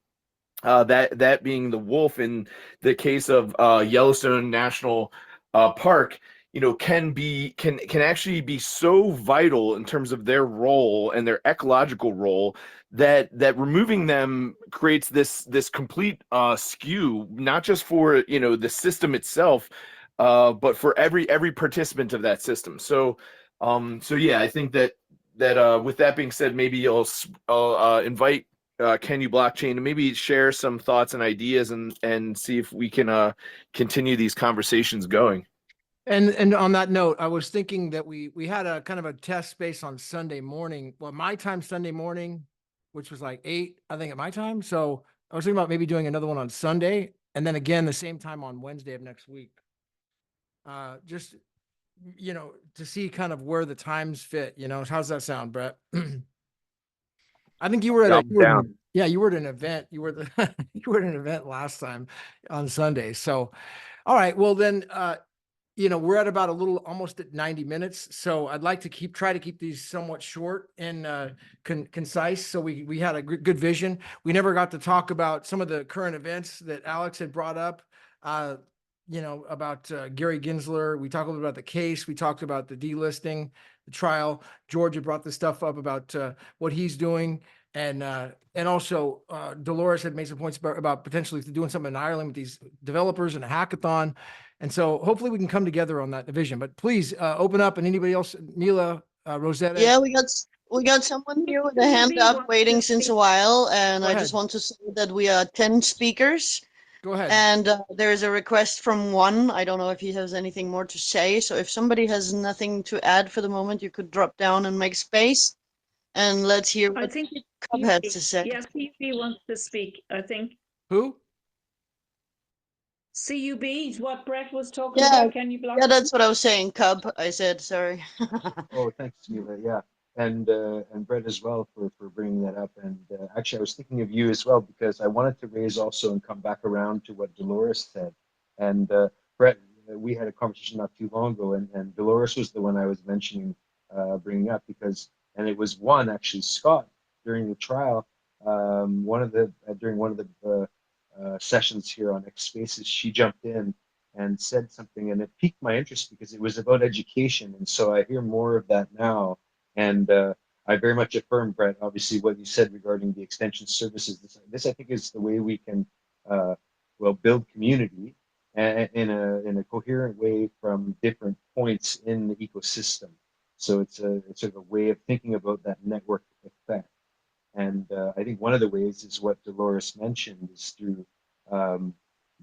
that being the wolf in the case of Yellowstone National Park, can actually be so vital in terms of their role and their ecological role, that removing them creates this complete skew, not just for the system itself, but for every participant of that system. So yeah, I think that with that being said, maybe I'll invite Can You Blockchain to maybe share some thoughts and ideas, and see if we can continue these conversations going.
And on that note, I was thinking that we had a kind of a test space on Sunday morning. Well, my time Sunday morning, which was like 8, I think, at my time. So I was thinking about maybe doing another one on Sunday, and then again the same time on Wednesday of next week. Just to see kind of where the times fit. How's that sound, Brett? I think you were at you were at an event. You were you were at an event last time on Sunday. So, all right. Well, then, we're at about almost at 90 minutes. So I'd like to try to keep these somewhat short and concise. So we had a good vision. We never got to talk about some of the current events that Alex had brought up, about Gary Gensler. We talked a little about the case. We talked about the delisting, the trial. George had brought this stuff up about what he's doing. And also Dolores had made some points about potentially doing something in Ireland with these developers and a hackathon. And so hopefully we can come together on that division. But please open up, and anybody else, Mila, Rosetta.
Yeah, we got someone here with a hand up waiting since a while, and I just want to say that we are 10 speakers.
Go ahead.
And there is a request from one. I don't know if he has anything more to say. So if somebody has nothing to add for the moment, you could drop down and make space. And let's hear what Cub had to say.
Yes, CUB wants to speak, I think.
Who?
CUB is what Brett was talking about. Can you block?
Yeah, that's what I was saying, Cub. I said, sorry.
Oh, thanks, Mila. Yeah, and Brett as well for bringing that up. And actually, I was thinking of you as well, because I wanted to raise also and come back around to what Dolores said. And Brett, we had a conversation not too long ago, and Dolores was the one I was mentioning, bringing up, and it was actually Scott during the trial. During one of the sessions here on xSpaces, she jumped in and said something, and it piqued my interest because it was about education. And so I hear more of that now. And I very much affirm, Brett, obviously what you said regarding the extension services. This I think is the way we can build community in a coherent way from different points in the ecosystem. So it's sort of a way of thinking about that network effect. And I think one of the ways is what Dolores mentioned, is through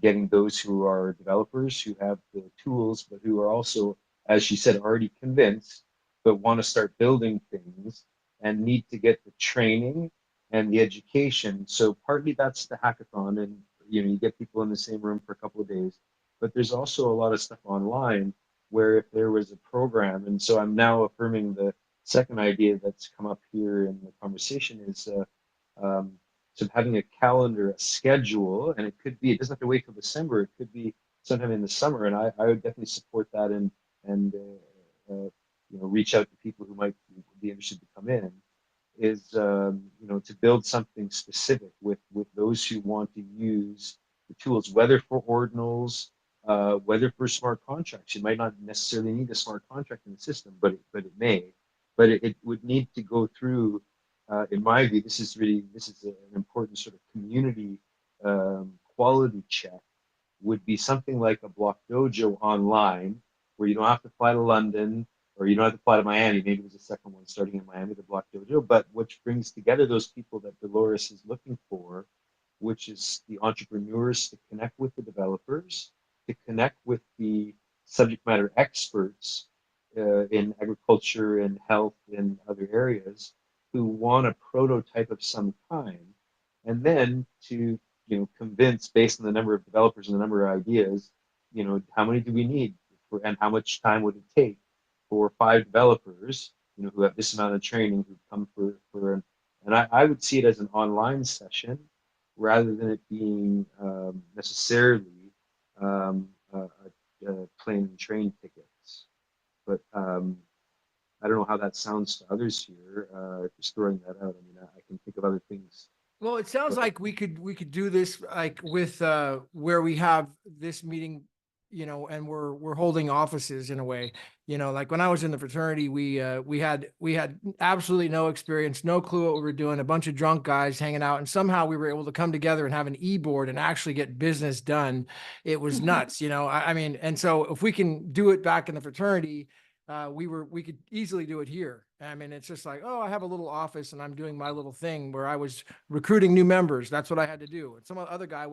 getting those who are developers, who have the tools, but who are also, as she said, already convinced, but want to start building things and need to get the training and the education. So partly that's the hackathon, and you get people in the same room for a couple of days. But there's also a lot of stuff online where if there was a program, and so I'm now affirming the second idea that's come up here in the conversation is so having a calendar, a schedule, and it doesn't have to wait till December. It could be sometime in the summer, and I would definitely support that and reach out to people who might be interested to come in. Is to build something specific with those who want to use the tools, whether for ordinals, whether for smart contracts. You might not necessarily need a smart contract in the system, but it may. But it would need to go through, in my view, this is an important sort of community quality check, would be something like a Block Dojo online, where you don't have to fly to London, or you don't have to fly to Miami. Maybe there's a second one starting in Miami, the Block Dojo, but which brings together those people that Dolores is looking for, which is the entrepreneurs to connect with the developers, to connect with the subject matter experts in agriculture and health and other areas who want a prototype of some kind, and then to convince based on the number of developers and the number of ideas, how many do we need for, and how much time would it take for 5 developers, who have this amount of training, who come for and I would see it as an online session rather than it being necessarily plane and train tickets. But I don't know how that sounds to others here. Just throwing that out. I mean, I can think of other things.
Well, it sounds like we could do this like with where we have this meeting, and we're holding offices in a way. Like when I was in the fraternity, we had absolutely no experience, no clue what we were doing, a bunch of drunk guys hanging out, and somehow we were able to come together and have an e-board and actually get business done. It was nuts, I mean, and so if we can do it back in the fraternity, we could easily do it here. I mean, it's just like, oh, I have a little office and I'm doing my little thing where I was recruiting new members. That's what I had to do. And some other guy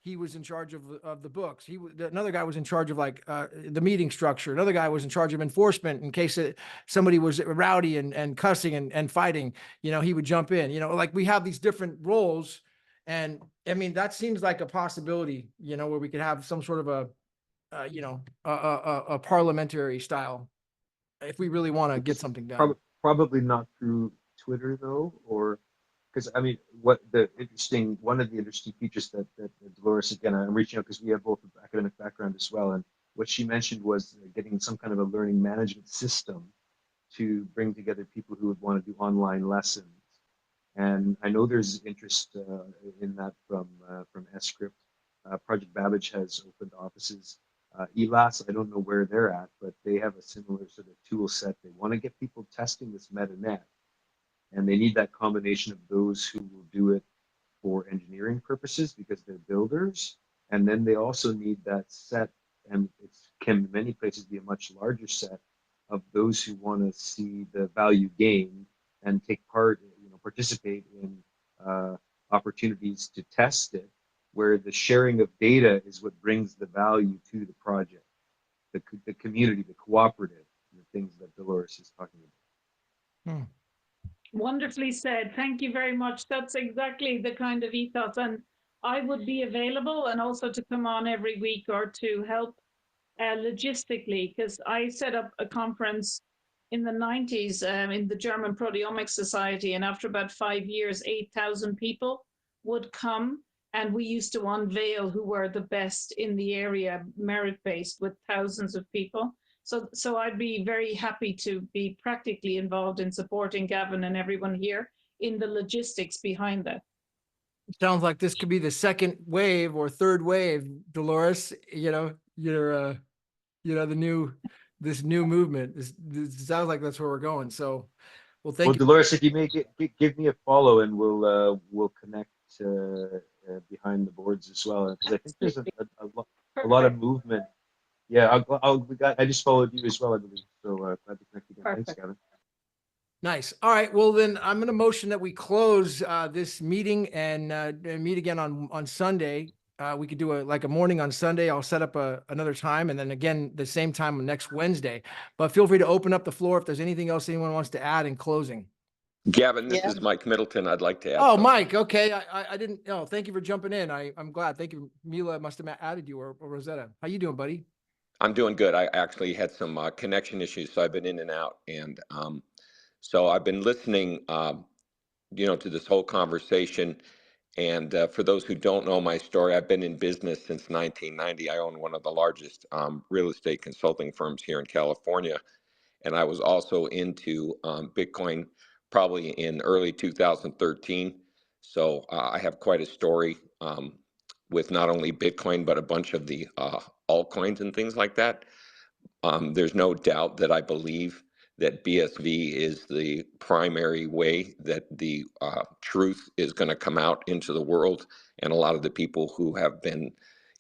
he was in charge of the books. Another guy was in charge of like the meeting structure. Another guy was in charge of enforcement in case somebody was rowdy and cussing and fighting, he would jump in, like we have these different roles. And I mean, that seems like a possibility, where we could have some sort of a parliamentary style if we really want to get something done.
Probably not through Twitter though, or because I mean, one of the interesting features that Dolores, again, I'm reaching out because we have both an academic background as well, and what she mentioned was getting some kind of a learning management system to bring together people who would want to do online lessons. And I know there's interest in that from script. Project Babbage has opened offices. ELAS, I don't know where they're at, but they have a similar sort of tool set. They want to get people testing this MetaNet, and they need that combination of those who will do it for engineering purposes because they're builders, and then they also need that set, and it can in many places be a much larger set of those who want to see the value gained and take part, participate in opportunities to test it, where the sharing of data is what brings the value to the project, the community, the cooperative, the things that Dolores is talking about.
Wonderfully said. Thank you very much. That's exactly the kind of ethos. And I would be available and also to come on every week or to help logistically, because I set up a conference in the 90s in the German Proteomics Society. And after about 5 years, 8,000 people would come. And we used to unveil who were the best in the area, merit-based, with thousands of people. So I'd be very happy to be practically involved in supporting Gavin and everyone here in the logistics behind that.
Sounds like this could be the second wave or third wave, Dolores. You're this new movement. This sounds like that's where we're going. So, thank you,
Dolores. If you may give me a follow, and we'll connect behind the boards as well, because I think there's a lot of movement. Yeah, I just followed you as well, I believe. So glad to connect again. Thanks, Gavin.
Nice. All right. Well, then I'm going to motion that we close this meeting and meet again on Sunday. We could do a morning on Sunday. I'll set up another time, and then again the same time next Wednesday. But feel free to open up the floor if there's anything else anyone wants to add in closing.
Gavin, this is Mike Middleton. I'd like to add.
Oh, something. Mike. Okay. I didn't know. Thank you for jumping in. I'm glad. Thank you. Mila must have added you or Rosetta. How you doing, buddy?
I'm doing good. I actually had some connection issues, so I've been in and out. And so I've been listening, to this whole conversation. And for those who don't know my story, I've been in business since 1990. I own one of the largest real estate consulting firms here in California. And I was also into Bitcoin probably in early 2013. So I have quite a story with not only Bitcoin, but a bunch of the altcoins and things like that. There's no doubt that I believe that BSV is the primary way that the truth is going to come out into the world. And a lot of the people who have been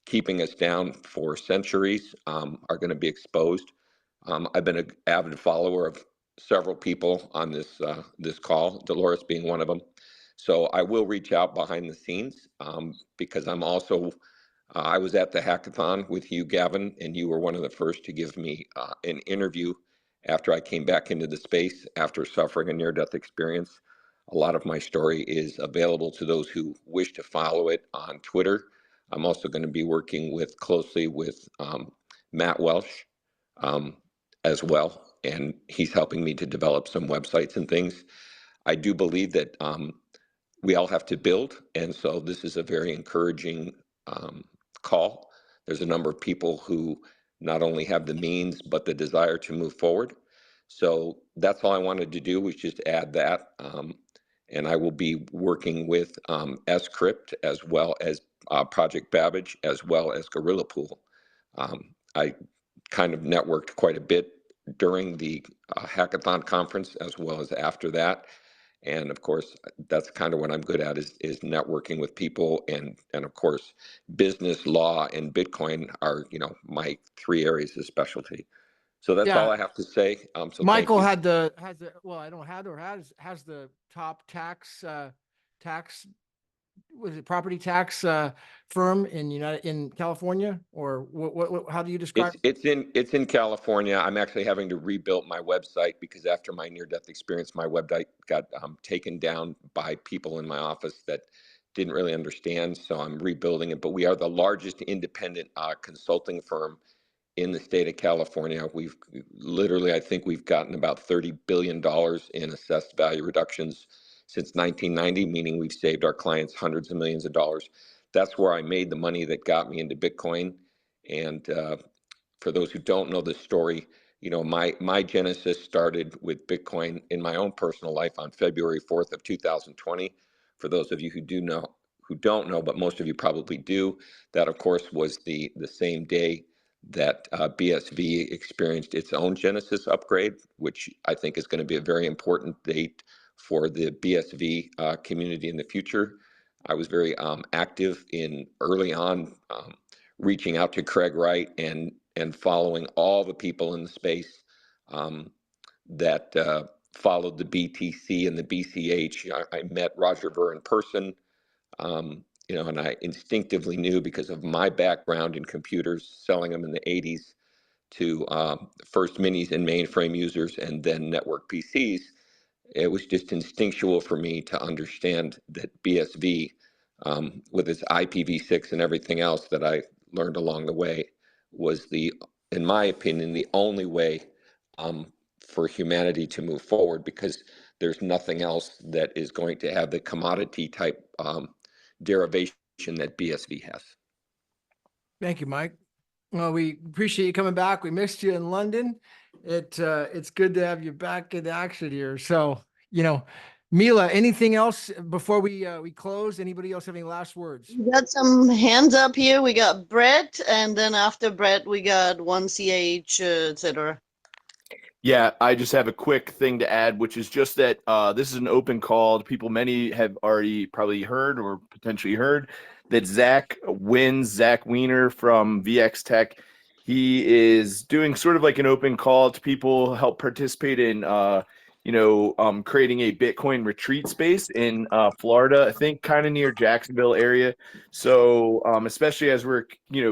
keeping us down for centuries are going to be exposed. I've been an avid follower of several people on this call, Dolores being one of them. So I will reach out behind the scenes because I'm also, I was at the hackathon with you, Gavin, and you were one of the first to give me an interview after I came back into the space after suffering a near-death experience. A lot of my story is available to those who wish to follow it on Twitter. I'm also going to be working closely with Matt Welsh as well, and he's helping me to develop some websites and things. I do believe that we all have to build, and so this is a very encouraging call. There's a number of people who not only have the means but the desire to move forward. So that's all I wanted to do was just add that. And I will be working with Scrypt as well as Project Babbage as well as Gorilla Pool. I kind of networked quite a bit during the hackathon conference as well as after that. And of course, that's kind of what I'm good at is networking with people, and of course, business, law, and Bitcoin are my 3 areas of specialty. So that's all
Yeah.
I have to say. So
Michael
thank you.
has the well, I don't have or has the top tax was it property tax firm in California, or what how do you describe?
It's in California. I'm actually having to rebuild my website because after my near-death experience, my website got taken down by people in my office that didn't really understand. So I'm rebuilding it. But we are the largest independent consulting firm in the state of California. We've literally, I think we've gotten about $30 billion in assessed value reductions since 1990, meaning we've saved our clients hundreds of millions of dollars. That's where I made the money that got me into Bitcoin. And for those who don't know the story, my genesis started with Bitcoin in my own personal life on February 4th of 2020. For those of you who don't know, but most of you probably do, that of course was the same day that BSV experienced its own Genesis upgrade, which I think is going to be a very important date for the BSV community in the future. I was very active in early on reaching out to Craig Wright and following all the people in the space that followed the BTC and the BCH. I met Roger Ver in person. And I instinctively knew because of my background in computers, selling them in the 80s to first minis and mainframe users and then network PCs, it was just instinctual for me to understand that BSV, with its IPv6 and everything else that I learned along the way, was in my opinion, the only way for humanity to move forward, because there's nothing else that is going to have the commodity type derivation that BSV has.
Thank you, Mike. Well, we appreciate you coming back. We missed you in London. It's good to have you back in action here. So, Mila, anything else before we close? Anybody else have any last words?
We got some hands up here. We got Brett, and then after Brett, we got 1CH, etc.
Yeah, I just have a quick thing to add, which is just that this is an open call to people. Many have already probably heard or potentially heard that Zach Wiener from VX Tech, he is doing sort of like an open call to people help participate in, creating a Bitcoin retreat space in Florida, I think kind of near Jacksonville area. So especially as we're,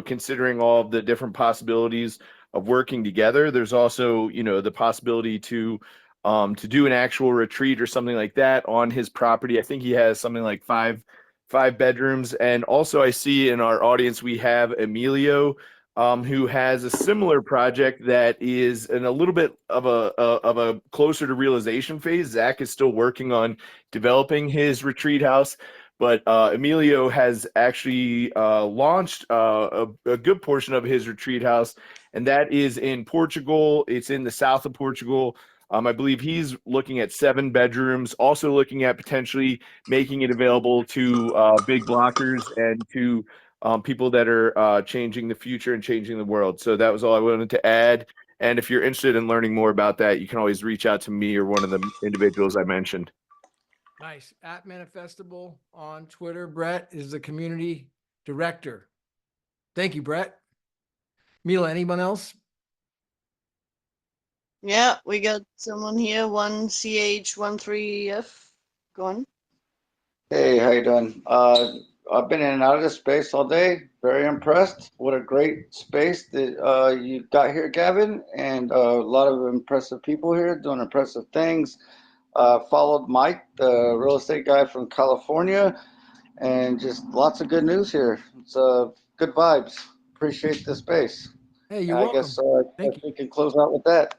considering all of the different possibilities of working together, there's also the possibility to do an actual retreat or something like that on his property. I think he has something like five bedrooms. And also I see in our audience we have Emilio, who has a similar project that is in a little bit of a closer to realization phase. Zach is still working on developing his retreat house, but Emilio has actually launched a good portion of his retreat house, and that is in Portugal. It's in the south of Portugal. I believe he's looking at 7 bedrooms, also looking at potentially making it available to big blockers and to people that are changing the future and changing the world. So that was all I wanted to add. And if you're interested in learning more about that, you can always reach out to me or one of the individuals I mentioned.
Nice. At Manifestable on Twitter. Brett is the community director. Thank you, Brett. Mila, anyone else?
Yeah, we got someone here, 1CH13F. Go on.
Hey, how you doing? I've been in and out of this space all day. Very impressed. What a great space that you got here, Gavin, and a lot of impressive people here doing impressive things. Followed Mike, the real estate guy from California, and just lots of good news here. It's good vibes. Appreciate the space.
Hey, you're
And I
welcome.
guess
Thank you.
we can close out with that.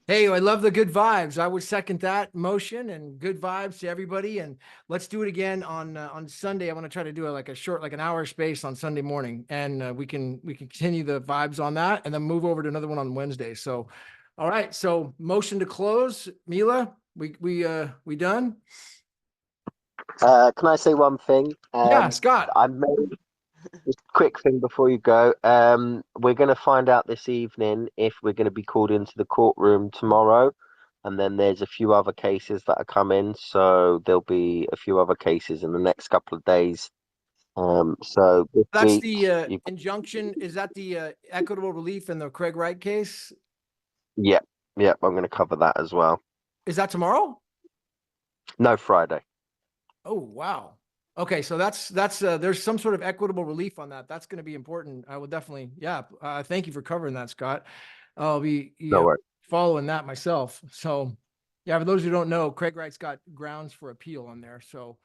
Hey, I love the good vibes. I would second that motion, and good vibes to everybody. And let's do it again on Sunday. I want to try to do like a short, like an hour space on Sunday morning, and we can continue the vibes on that, and then move over to another one on Wednesday. So, all right. So, motion to close. Mila, we done?
Can I say one thing?
Yeah, Scott.
Just a quick thing before you go. We're going to find out this evening if we're going to be called into the courtroom tomorrow. And then there's a few other cases that are coming. So there'll be a few other cases in the next couple of days. So this
That's
week,
the injunction. Is that the equitable relief in the Craig Wright case?
yeah, I'm going to cover that as well.
Is that tomorrow?
No, Friday.
Oh, wow. Okay, so that's there's some sort of equitable relief on that. That's going to be important. I will definitely, yeah. Thank you for covering that, Scott. I'll be
No worries.
following that myself. So, yeah, for those who don't know, Craig Wright's got grounds for appeal on there. So,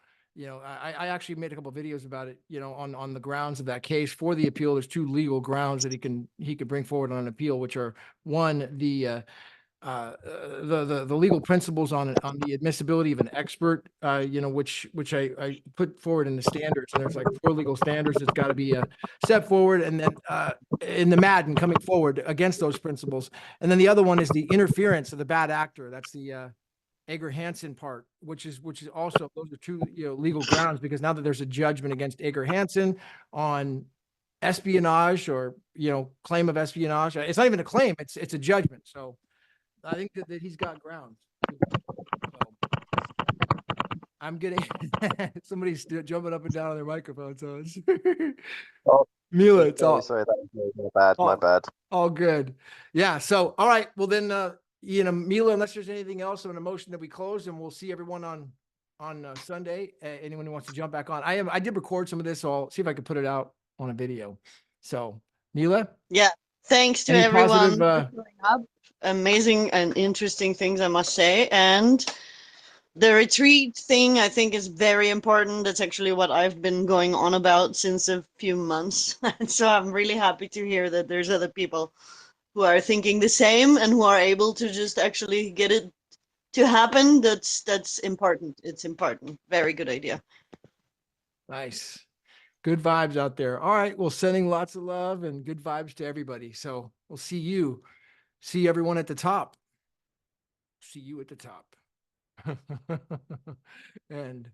I actually made a couple of videos about it. On the grounds of that case for the appeal. There's two legal grounds that he could bring forward on an appeal, which are one, the legal principles on the admissibility of an expert, which I put forward in the standards, and there's like 4 legal standards that's got to be set forward, and then in the Madden coming forward against those principles, and then the other one is the interference of the bad actor. That's the Ager Hansen part, which is also, those are two legal grounds, because now that there's a judgment against Ager Hansen on espionage or claim of espionage, it's not even a claim; it's a judgment. So I think that he's got grounds. So I'm getting somebody's jumping up and down on their microphone. So it's
Oh,
Mila, it's
sorry, that was my bad.
All good. Yeah. So, all right. Well, then, Mila, unless there's anything else on a motion that we close, and we'll see everyone on Sunday. Anyone who wants to jump back on, I did record some of this, so I'll see if I can put it out on a video. So, Mila.
Yeah. Thanks to
Any
everyone
positive,
for showing up. Amazing and interesting things, I must say. And the retreat thing, I think, is very important. That's actually what I've been going on about since a few months. So I'm really happy to hear that there's other people who are thinking the same and who are able to just actually get it to happen. That's important. It's important. Very good idea.
Nice. Good vibes out there. All right. Well, sending lots of love and good vibes to everybody. So we'll see everyone at the top. See you at the top. and